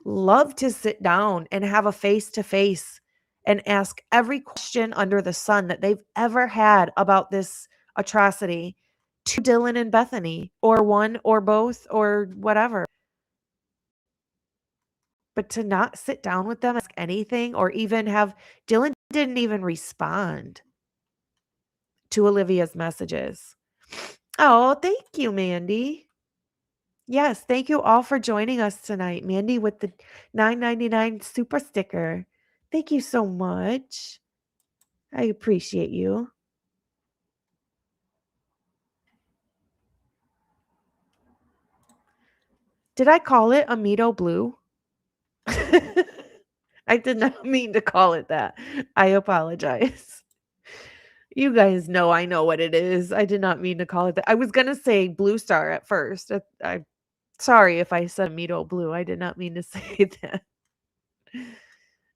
[SPEAKER 1] love to sit down and have a face to face and ask every question under the sun that they've ever had about this atrocity to Dylan and Bethany, or one or both or whatever. But to not sit down with them, ask anything, or even have Dylan didn't even respond to Olivia's messages. Oh, thank you, Mandy. Yes, thank you all for joining us tonight. Mandy with the $9.99 super sticker. Thank you so much. I appreciate you. Did I call it Amito Blue? I did not mean to call it that. I apologize. You guys know I know what it is. I did not mean to call it that. I was gonna say Blue Star at first. I sorry if I said Amido Blue. I did not mean to say that.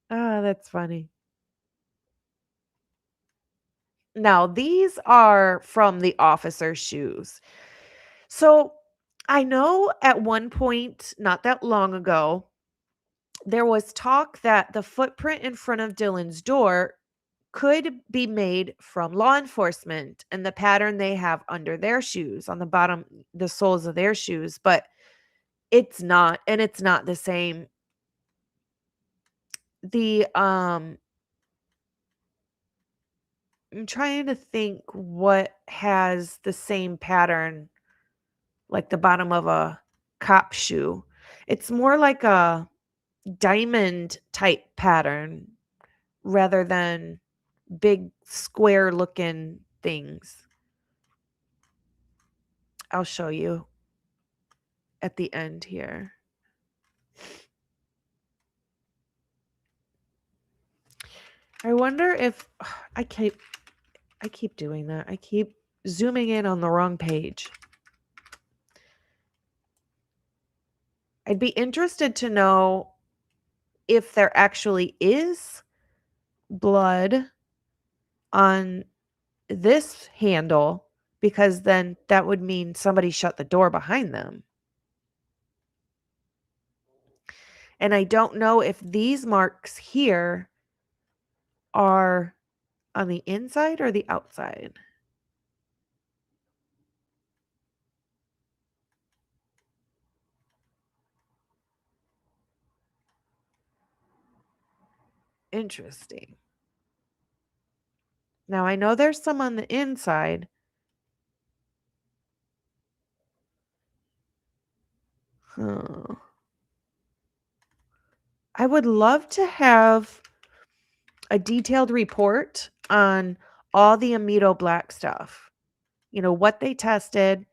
[SPEAKER 1] Ah, that's funny. Now, these are from the officer's shoes. So, I know at one point, not that long ago, there was talk that the footprint in front of Dylan's door could be made from law enforcement and the pattern they have under their shoes on the bottom, the soles of their shoes, but it's not, and it's not the same. The I'm trying to think what has the same pattern like the bottom of a cop shoe. It's more like a diamond type pattern rather than big square looking things. I'll show you at the end here. I wonder if I keep doing that. I keep zooming in on the wrong page. I'd be interested to know if there actually is blood on this handle, because then that would mean somebody shut the door behind them. And I don't know if these marks here are on the inside or the outside. Interesting. Now I know there's some on the inside. Huh. I would love to have a detailed report on all the Amido Black stuff. You know, what they tested,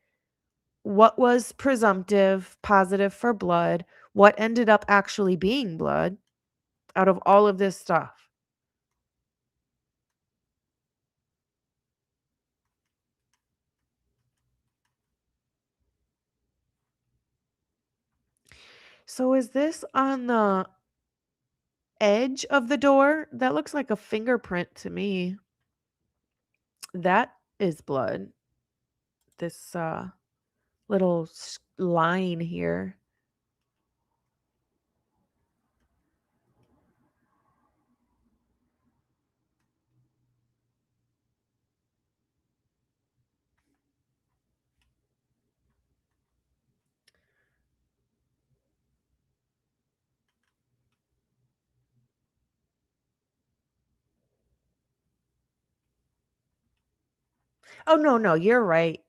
[SPEAKER 1] what was presumptive, positive for blood, what ended up actually being blood out of all of this stuff. So is this on the edge of the door? That looks like a fingerprint to me. That is blood. This little line here. Oh, no, you're right,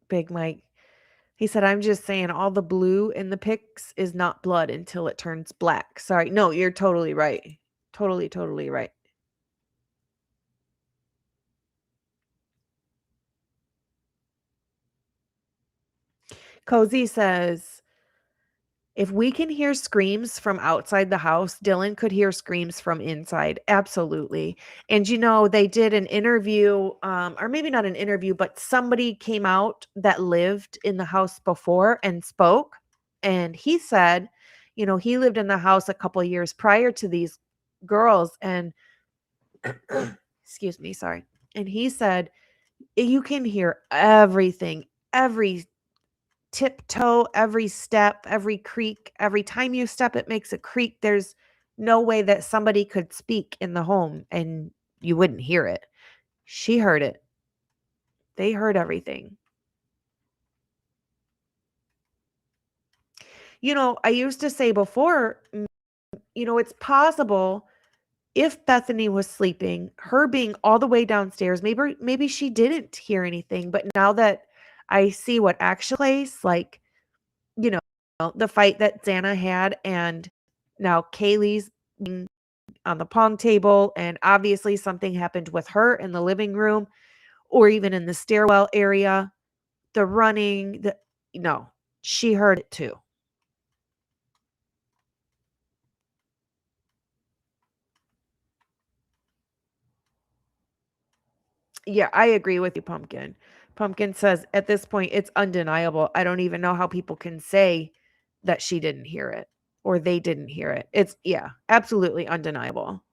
[SPEAKER 1] Big Mike. He said, I'm just saying all the blue in the pics is not blood until it turns black. Sorry. No, you're totally right. Totally right. Cozy says, if we can hear screams from outside the house, Dylan could hear screams from inside. Absolutely. And you know, they did an interview, or maybe not an interview, but somebody came out that lived in the house before and spoke. And he said, you know, he lived in the house a couple years prior to these girls. And excuse me, sorry. And he said, you can hear everything, every tiptoe, every step, every creak. Every time you step, it makes a creak. There's no way that somebody could speak in the home and you wouldn't hear it. She heard it. They heard everything. You know, I used to say before, you know, it's possible if Bethany was sleeping, her being all the way downstairs, maybe she didn't hear anything. But now that I see what actually plays, like, you know, the fight that Xana had, and now Kaylee's being on the pong table, and obviously something happened with her in the living room or even in the stairwell area, the running, no, she heard it too. Yeah, I agree with you, Pumpkin. Pumpkin says at this point it's undeniable. I don't even know how people can say that she didn't hear it or they didn't hear it. It's, yeah, absolutely undeniable.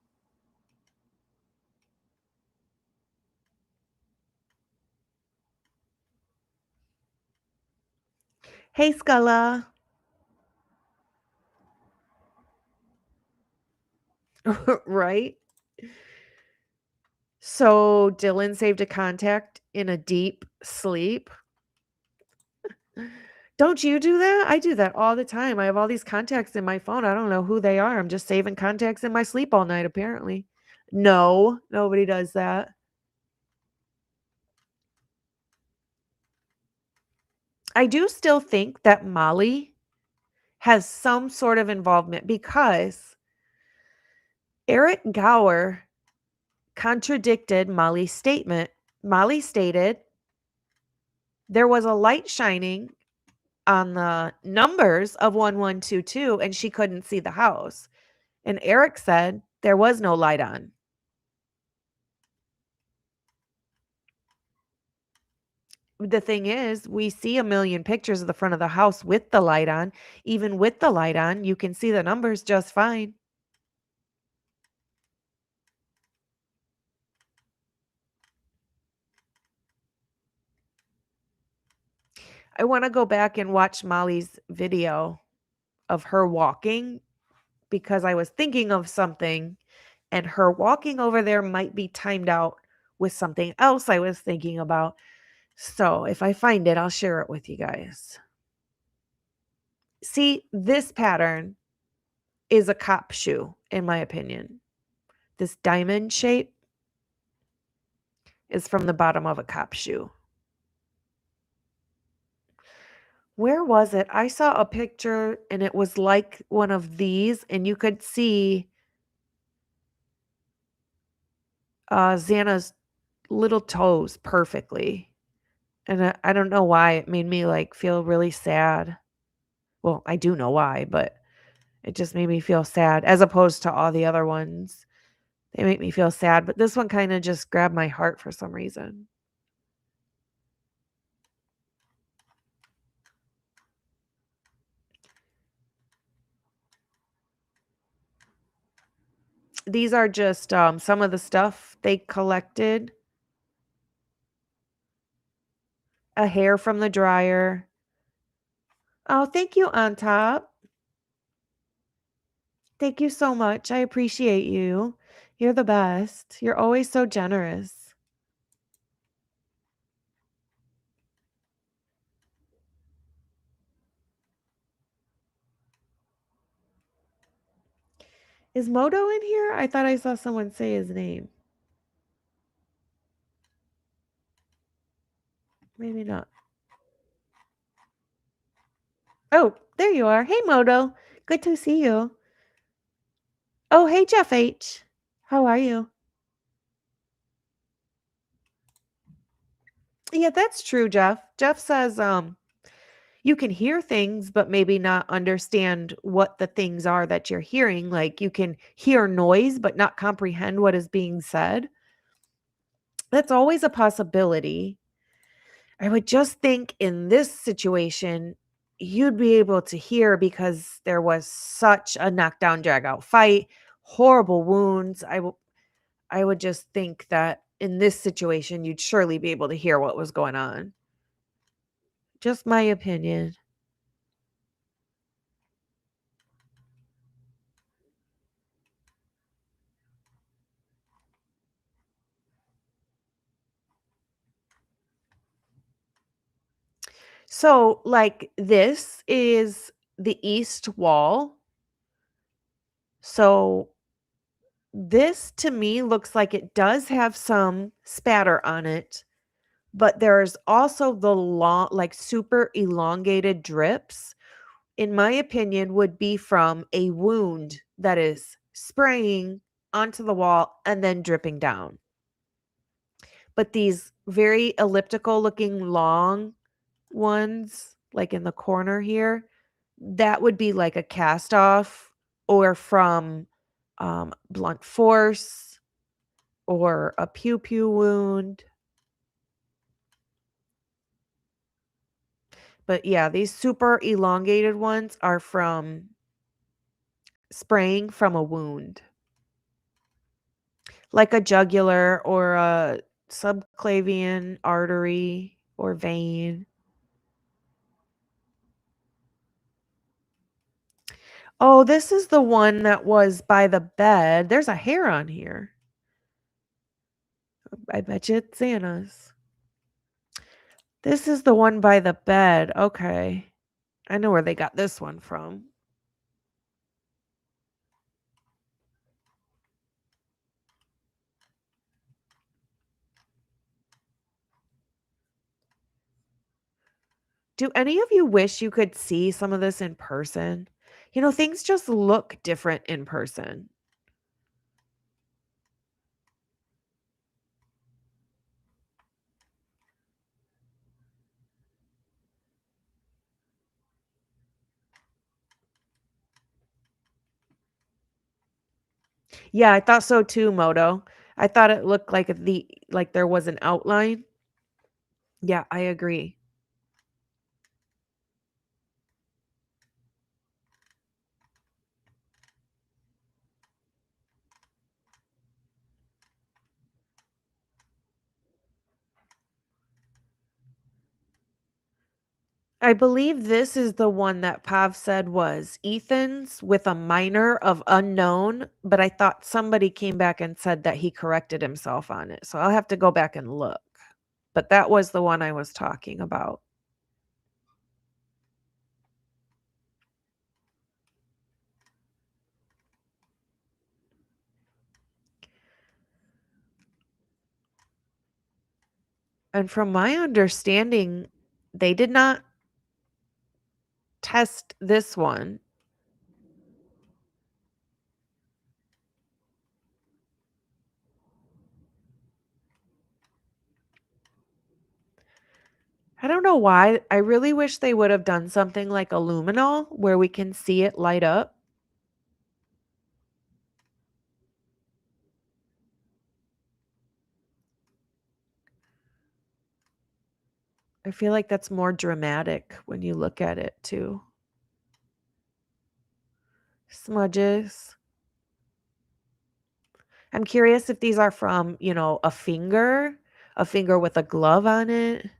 [SPEAKER 1] Hey, Scala. Right? So Dylan saved a contact in a deep sleep. Don't you do that? I do that all the time. I have all these contacts in my phone. I don't know who they are. I'm just saving contacts in my sleep all night, apparently. No, nobody does that. I do still think that Molly has some sort of involvement because Eric Gower contradicted Molly's statement. Molly stated there was a light shining on the numbers of 1122 and she couldn't see the house. And Eric said there was no light on. The thing is, we see a million pictures of the front of the house with the light on. Even with the light on, you can see the numbers just fine. I want to go back and watch Molly's video of her walking because I was thinking of something and her walking over there might be timed out with something else I was thinking about. So if I find it, I'll share it with you guys. See, this pattern is a cop shoe, in my opinion. This diamond shape is from the bottom of a cop shoe. Where was it? I saw a picture and it was like one of these, and you could see Xana's little toes perfectly. And I don't know why it made me like feel really sad. Well, I do know why, but it just made me feel sad as opposed to all the other ones. They make me feel sad, but this one kind of just grabbed my heart for some reason. These are just some of the stuff they collected. A hair from the dryer. Oh, thank you, On Top. Thank you so much. I appreciate you. You're the best. You're always so generous. Is Moto in here? I thought I saw someone say his name. Maybe not. Oh, there you are. Hey, Moto. Good to see you. Oh, hey, Jeff H. How are you? Yeah, that's true, Jeff. Jeff says you can hear things but maybe not understand what the things are that you're hearing. Like you can hear noise but not comprehend what is being said. That's always a possibility. I would just think in this situation, you'd be able to hear because there was such a knockdown, drag out fight, horrible wounds. I would just think that in this situation, you'd surely be able to hear what was going on. Just my opinion. So, like, this is the east wall. So, this to me looks like it does have some spatter on it, but there's also the long, like, super elongated drips, in my opinion, would be from a wound that is spraying onto the wall and then dripping down. But these very elliptical looking long ones, like in the corner here, that would be like a cast off or from blunt force or a pew pew wound. But yeah, these super elongated ones are from spraying from a wound, like a jugular or a subclavian artery or vein. Oh, this is the one that was by the bed. There's a hair on here. I bet you it's Santa's. This is the one by the bed. Okay. I know where they got this one from. Do any of you wish you could see some of this in person? You know, things just look different in person. Yeah, I thought so too, Moto. I thought it looked like there was an outline. Yeah, I agree. I believe this is the one that Pav said was Ethan's with a minor of unknown, but I thought somebody came back and said that he corrected himself on it. So I'll have to go back and look. But that was the one I was talking about. And from my understanding, they did not test this one. I don't know why. I really wish they would have done something like a luminol where we can see it light up. I feel like that's more dramatic when you look at it too. Smudges. I'm curious if these are from, a finger with a glove on it.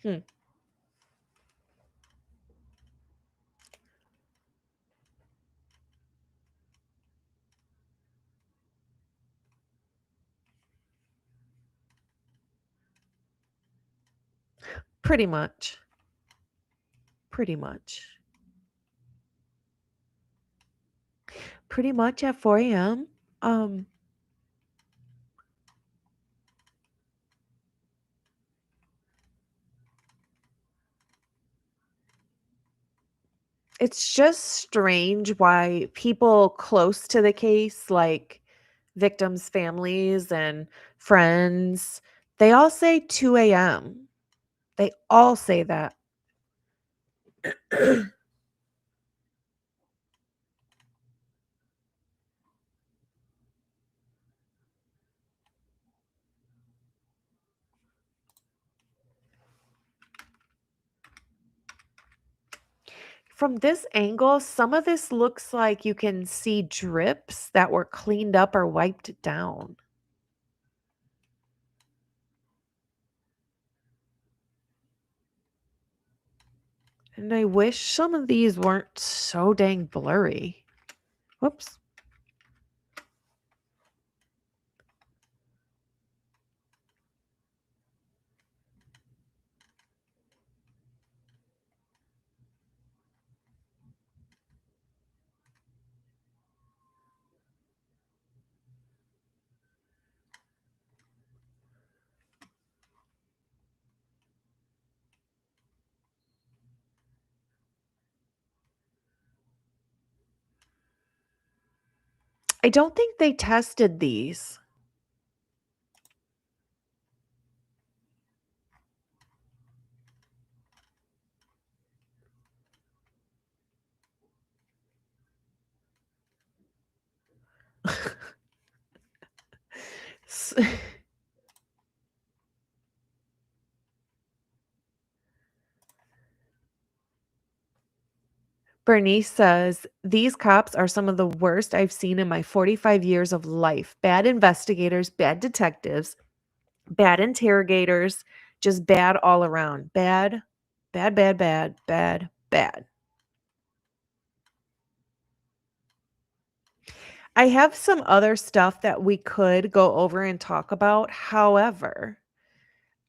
[SPEAKER 1] Hmm. Pretty much. Pretty much. Pretty much at 4 a.m. Um, it's just strange why people close to the case, like victims' families and friends, they all say 2 a.m. They all say that. From this angle, some of this looks like you can see drips that were cleaned up or wiped down. And I wish some of these weren't so dang blurry. Whoops. I don't think they tested these. else. Bernice says, these cops are some of the worst I've seen in my 45 years of life. Bad investigators, bad detectives, bad interrogators, just bad all around. Bad, bad, bad, bad, bad, bad. I have some other stuff that we could go over and talk about. However,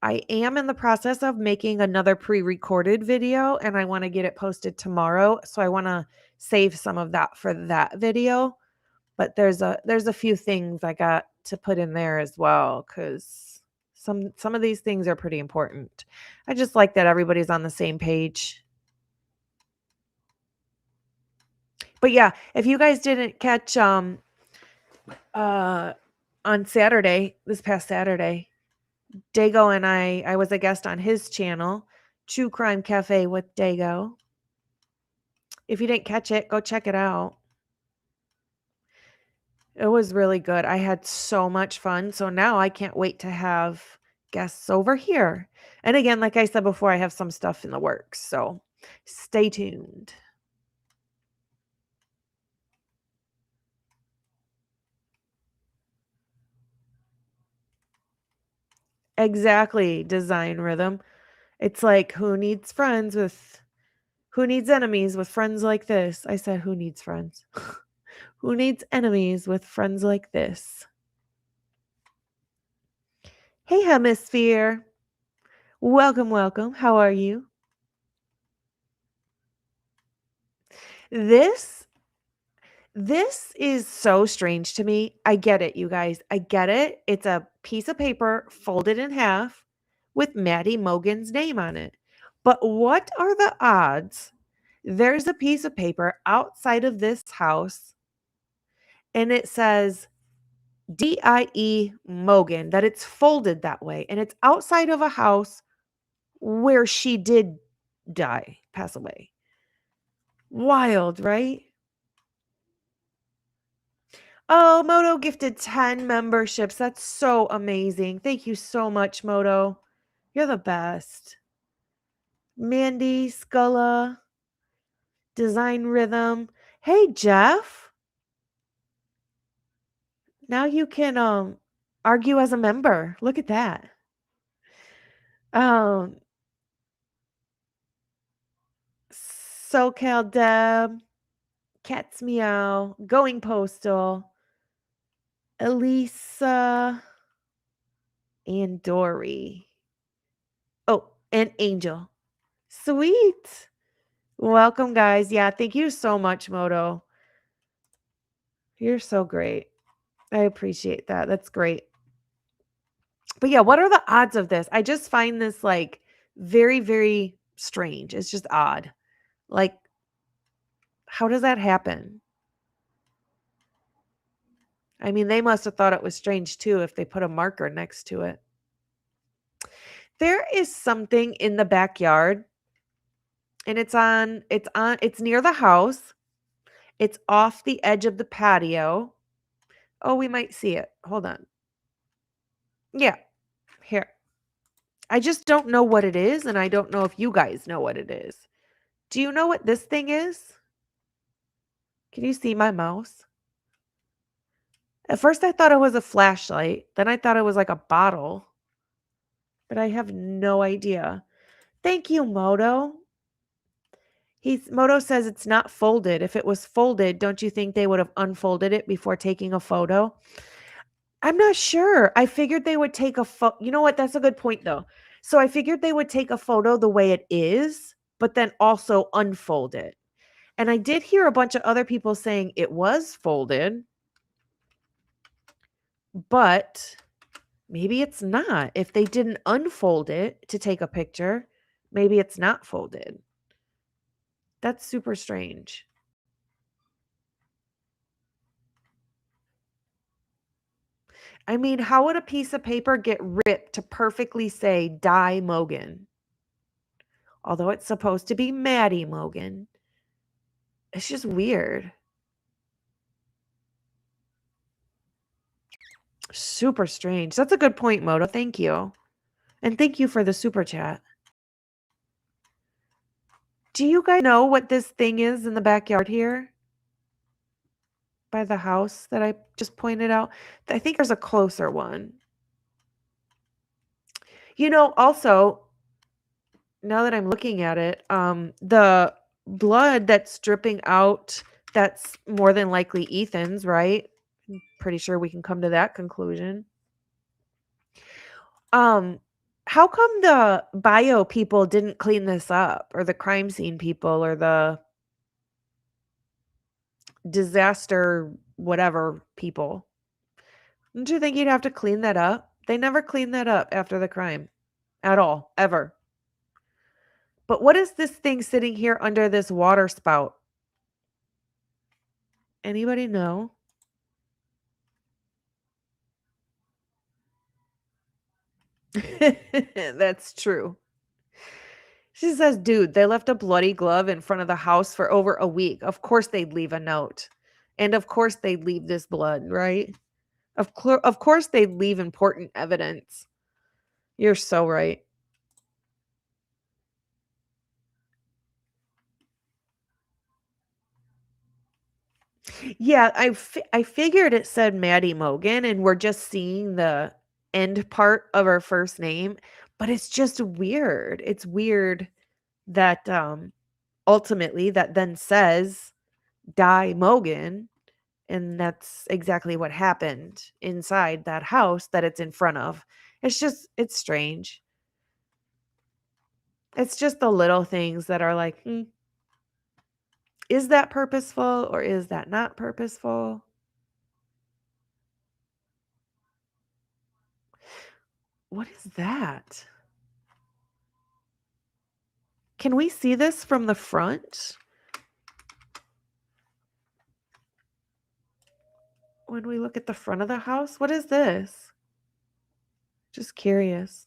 [SPEAKER 1] I am in the process of making another pre-recorded video and I want to get it posted tomorrow. So I want to save some of that for that video. But there's a few things I got to put in there as well cuz some of these things are pretty important. I just like that everybody's on the same page. But yeah, if you guys didn't catch on Saturday, this past Saturday, Dago and I was a guest on his channel, True Crime Cafe with Dago. If you didn't catch it, go check it out. It was really good. I had so much fun. So now I can't wait to have guests over here. And again, like I said before, I have some stuff in the works. So stay tuned. Exactly. Design rhythm. It's like who needs enemies with friends like this? I said, who needs friends? Who needs enemies with friends like this? Hey, Hemisphere. Welcome, welcome. How are you? This is so strange to me. I get it, you guys. I get it. It's a piece of paper folded in half with Maddie Mogan's name on it. But what are the odds there's a piece of paper outside of this house and it says DIE Mogan, that it's folded that way, and it's outside of a house where she did pass away. Wild, right? Oh, Moto gifted 10 memberships. That's so amazing. Thank you so much, Moto. You're the best. Mandy, Sculla, Design Rhythm. Hey, Jeff. Now you can argue as a member. Look at that. SoCal Deb, Cats Meow, Going Postal, Elisa, and Dory. Oh, and Angel. Sweet. Welcome, guys. Yeah, thank you so much, Moto. You're so great. I appreciate that. That's great. But yeah, what are the odds of this? I just find this like very, very strange. It's just odd. Like, how does that happen? I mean, they must have thought it was strange too if they put a marker next to it. There is something in the backyard and it's near the house. It's off the edge of the patio. Oh, we might see it. Hold on. Yeah. Here. I just don't know what it is and I don't know if you guys know what it is. Do you know what this thing is? Can you see my mouse? At first I thought it was a flashlight. Then I thought it was like a bottle. But I have no idea. Thank you, Moto. Moto says it's not folded. If it was folded, don't you think they would have unfolded it before taking a photo? I'm not sure. I figured they would take a photo. You know what? That's a good point, though. So I figured they would take a photo the way it is, but then also unfold it. And I did hear a bunch of other people saying it was folded, but maybe it's not. If they didn't unfold it to take a picture, maybe it's not folded. That's super strange. I mean, how would a piece of paper get ripped to perfectly say Die Mogan? Although it's supposed to be Maddie Mogan. It's just weird. Super strange. That's a good point, Moto. Thank you. And thank you for the super chat. Do you guys know what this thing is in the backyard here? By the house that I just pointed out? I think there's a closer one. Also, now that I'm looking at it, the blood that's dripping out, that's more than likely Ethan's, right? I'm pretty sure we can come to that conclusion. How come the bio people didn't clean this up, or the crime scene people, or the disaster whatever people? Don't you think you'd have to clean that up? They never cleaned that up after the crime at all, ever. But what is this thing sitting here under this water spout? Anybody know? That's true. She says, dude, they left a bloody glove in front of the house for over a week. Of course they'd leave a note. And of course they'd leave this blood, right? Of course they'd leave important evidence. You're so right. Yeah, I figured it said Maddie Mogan, and we're just seeing the end part of her first name, but it's just weird. It's weird that ultimately that then says Die Mogan, and that's exactly what happened inside that house that it's in front of. It's strange. It's just the little things that are like, is that purposeful or is that not purposeful? What is that? Can we see this from the front? When we look at the front of the house? What is this? Just curious.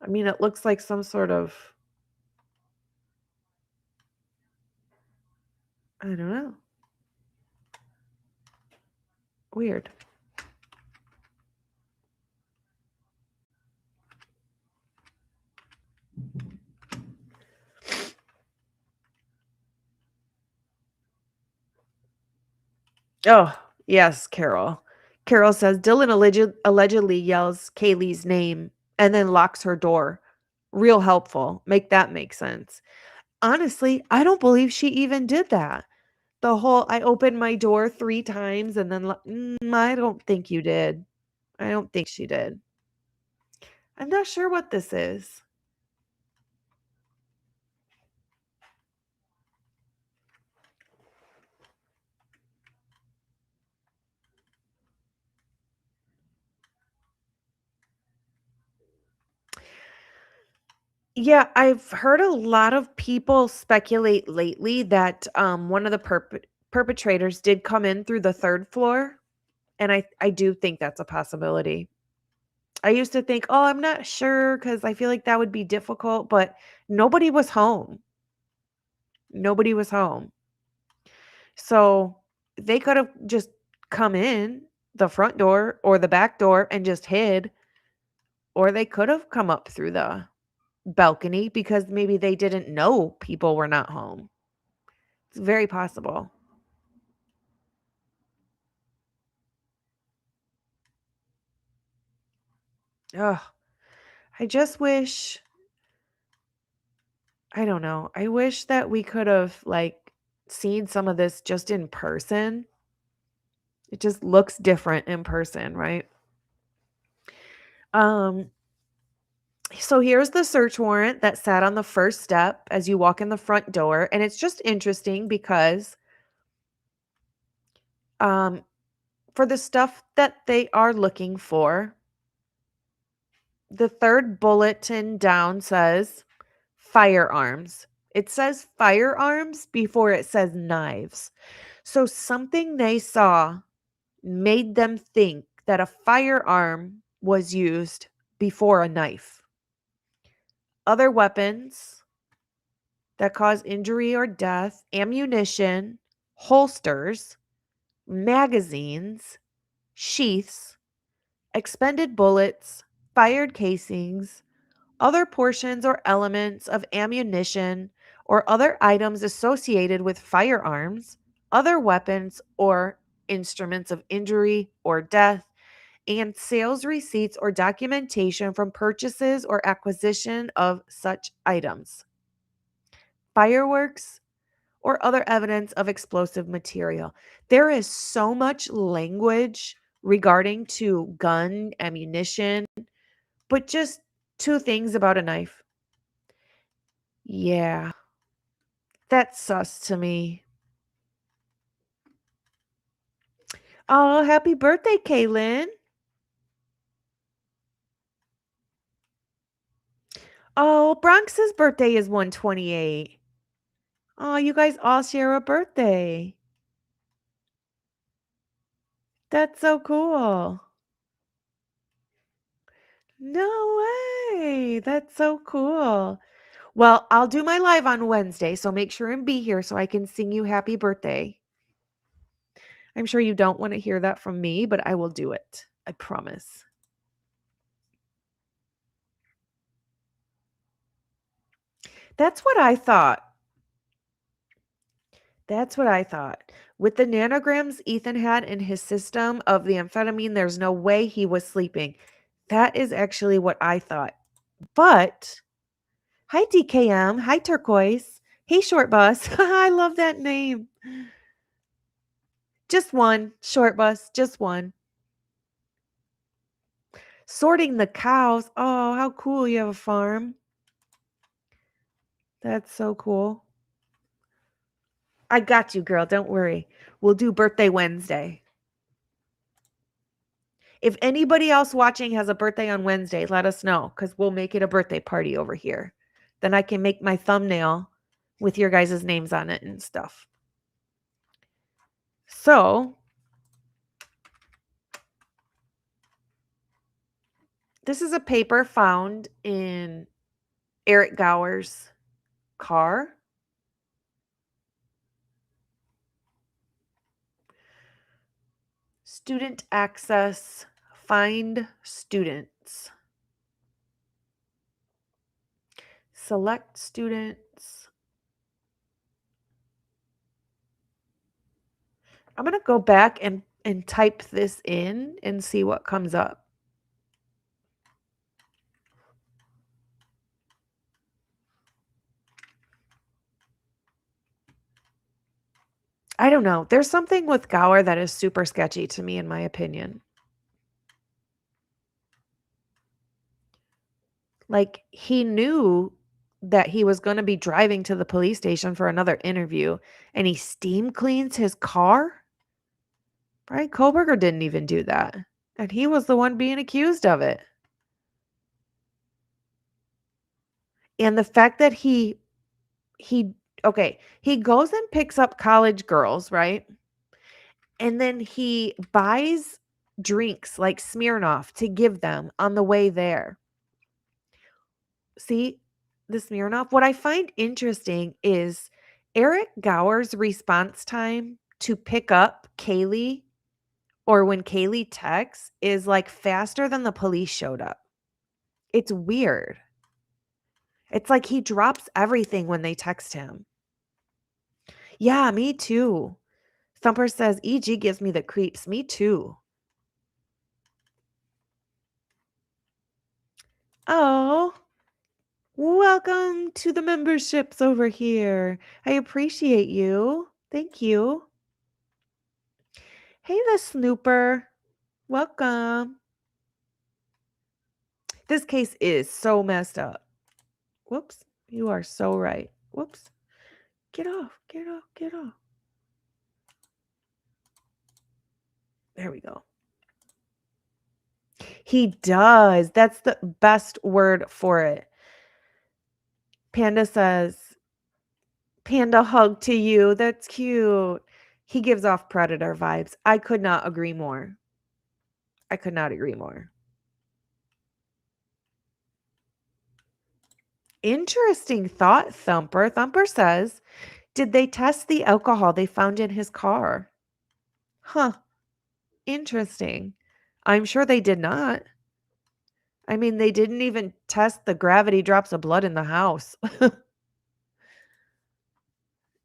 [SPEAKER 1] I mean, it looks like some sort of, I don't know. Weird. Oh, yes, Carol. Carol says Dylan allegedly yells Kaylee's name and then locks her door. Real helpful. Make that make sense. Honestly, I don't believe she even did that. The whole I opened my door 3 times and then I don't think you did. I don't think she did. I'm not sure what this is. Yeah, I've heard a lot of people speculate lately that one of the perpetrators did come in through the 3rd floor, and I do think that's a possibility. I used to think, "Oh, I'm not sure," because I feel like that would be difficult, but nobody was home. Nobody was home. So, they could have just come in the front door or the back door and just hid, or they could have come up through the balcony because maybe they didn't know people were not home. It's very possible. Ugh. I just wish, I don't know. I wish that we could have like seen some of this just in person. It just looks different in person, right? Um so here's the search warrant that sat on the first step as you walk in the front door, and it's just interesting because um for the stuff that they are looking for, the third bulletin down says firearms. It says firearms before it says knives. So something they saw made them think that a firearm was used before a knife. Other weapons that cause injury or death, ammunition, holsters, magazines, sheaths, expended bullets, fired casings, other portions or elements of ammunition or other items associated with firearms, other weapons or instruments of injury or death, and sales receipts or documentation from purchases or acquisition of such items, fireworks, or other evidence of explosive material. There is so much language regarding to gun, ammunition, but just two things about a knife. Yeah, that's sus to me. Oh, happy birthday, Kaylin. Oh, Bronx's birthday is 128. Oh, you guys all share a birthday. That's so cool. No way. That's so cool. Well, I'll do my live on Wednesday, so make sure and be here so I can sing you happy birthday. I'm sure you don't want to hear that from me, but I will do it. I promise. That's what I thought. That's what I thought. With the nanograms Ethan had in his system of the amphetamine, there's no way he was sleeping. That is actually what I thought. But, hi DKM. Hi Turquoise. Hey Short Bus. I love that name. Just one. Short Bus. Just one. Sorting the cows. Oh, how cool. You have a farm. That's so cool. I got you, girl. Don't worry. We'll do birthday Wednesday. If anybody else watching has a birthday on Wednesday, let us know because we'll make it a birthday party over here. Then I can make my thumbnail with your guys' names on it and stuff. So, this is a paper found in Eric Gower's car. Student access, find students. Select students. I'm going to go back and type this in and see what comes up. I don't know. There's something with Gower that is super sketchy to me, in my opinion. Like, he knew that he was going to be driving to the police station for another interview, and he steam cleans his car? Brian Koberger didn't even do that. And he was the one being accused of it. And the fact that he goes and picks up college girls, right? And then he buys drinks like Smirnoff to give them on the way there. See, the Smirnoff. What I find interesting is Eric Gower's response time to pick up Kaylee or when Kaylee texts is like faster than the police showed up. It's weird. It's like he drops everything when they text him. Yeah, me too. Thumper says, EG gives me the creeps. Me too. Oh, welcome to the memberships over here. I appreciate you. Thank you. Hey, the snooper. Welcome. This case is so messed up. Whoops. You are so right. Whoops. Get off. Get off. Get off. There we go. He does. That's the best word for it. Panda says, Panda hug to you. That's cute. He gives off predator vibes. I could not agree more. I could not agree more. Interesting thought, Thumper. Thumper says, did they test the alcohol they found in his car? Huh. Interesting. I'm sure they did not. I mean, they didn't even test the gravity drops of blood in the house.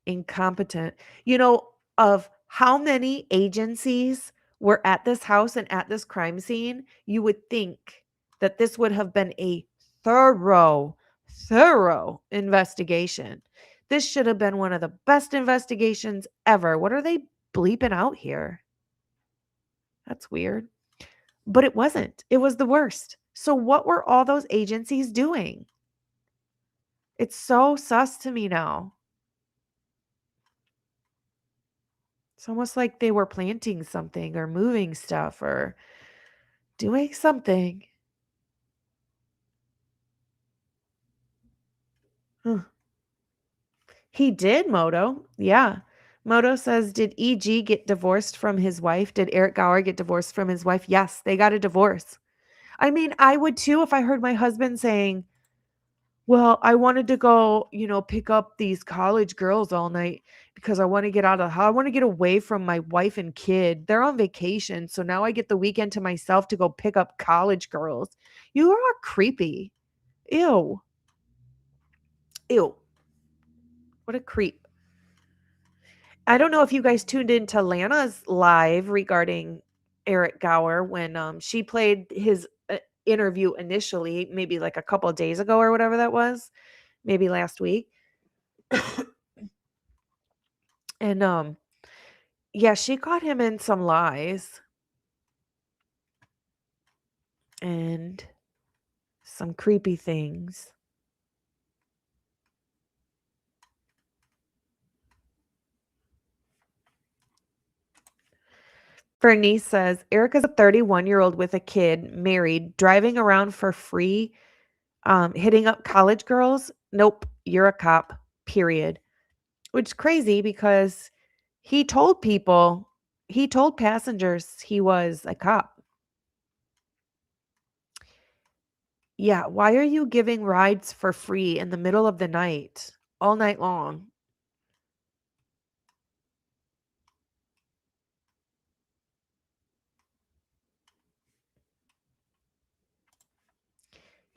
[SPEAKER 1] Incompetent. You know, of how many agencies were at this house and at this crime scene, you would think that this would have been a thorough, thorough investigation. This should have been one of the best investigations ever. What are they bleeping out here? That's weird. But it wasn't. It was the worst. So what were all those agencies doing? It's so sus to me now. It's almost like they were planting something or moving stuff or doing something. Huh. He did, Moto. Yeah. Moto says, did EG get divorced from his wife? Did Eric Gower get divorced from his wife? Yes, they got a divorce. I mean, I would too if I heard my husband saying, well, I wanted to go, pick up these college girls all night because I want to get out of the house. I want to get away from my wife and kid. They're on vacation. So now I get the weekend to myself to go pick up college girls. You are creepy. Ew. Ew. What a creep. I don't know if you guys tuned into Lana's live regarding Eric Gower when she played his interview initially, maybe like a couple of days ago or whatever that was, maybe last week. And yeah, she caught him in some lies and some creepy things. Bernice says, Erica's a 31-year-old with a kid, married, driving around for free, hitting up college girls. Nope, you're a cop, period. Which is crazy because he told passengers he was a cop. Yeah, why are you giving rides for free in the middle of the night, all night long?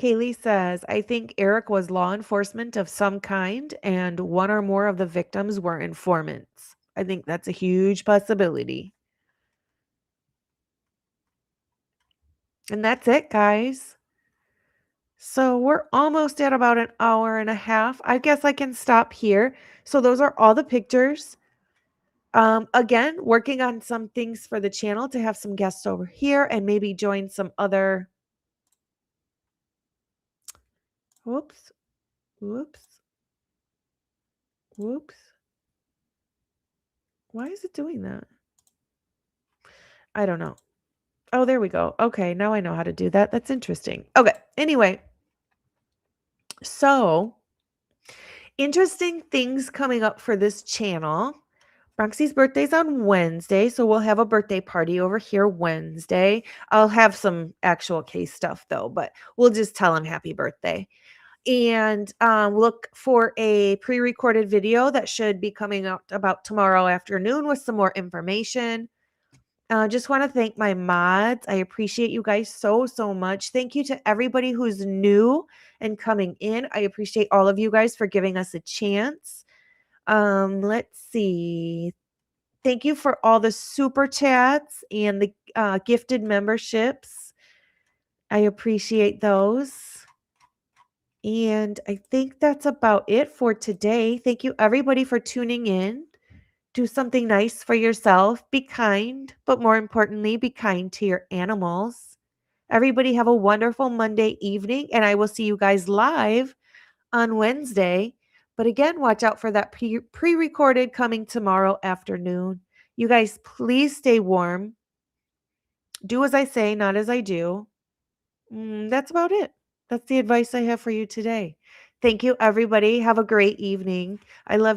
[SPEAKER 1] Kaylee says, I think Eric was law enforcement of some kind, and one or more of the victims were informants. I think that's a huge possibility. And that's it, guys. So we're almost at about an hour and a half. I guess I can stop here. So those are all the pictures. Again, working on some things for the channel to have some guests over here and maybe join some other. Whoops. Whoops. Whoops. Why is it doing that? I don't know. Oh, there we go. Okay, now I know how to do that. That's interesting. Okay, anyway. So, interesting things coming up for this channel. Bronxy's birthday's on Wednesday, so we'll have a birthday party over here Wednesday. I'll have some actual case stuff though, but we'll just tell him happy birthday. And look for a pre-recorded video that should be coming out about tomorrow afternoon with some more information. Just want to thank my mods. I appreciate you guys so, so much. Thank you to everybody who's new and coming in. I appreciate all of you guys for giving us a chance. Let's see. Thank you for all the super chats and the gifted memberships. I appreciate those. And I think that's about it for today. Thank you everybody for tuning in. Do something nice for yourself. Be kind, but more importantly, be kind to your animals. Everybody have a wonderful Monday evening, and I will see you guys live on Wednesday. But again, watch out for that pre-recorded coming tomorrow afternoon. You guys, please stay warm. Do as I say, not as I do. That's about it. That's the advice I have for you today. Thank you, everybody. Have a great evening. I love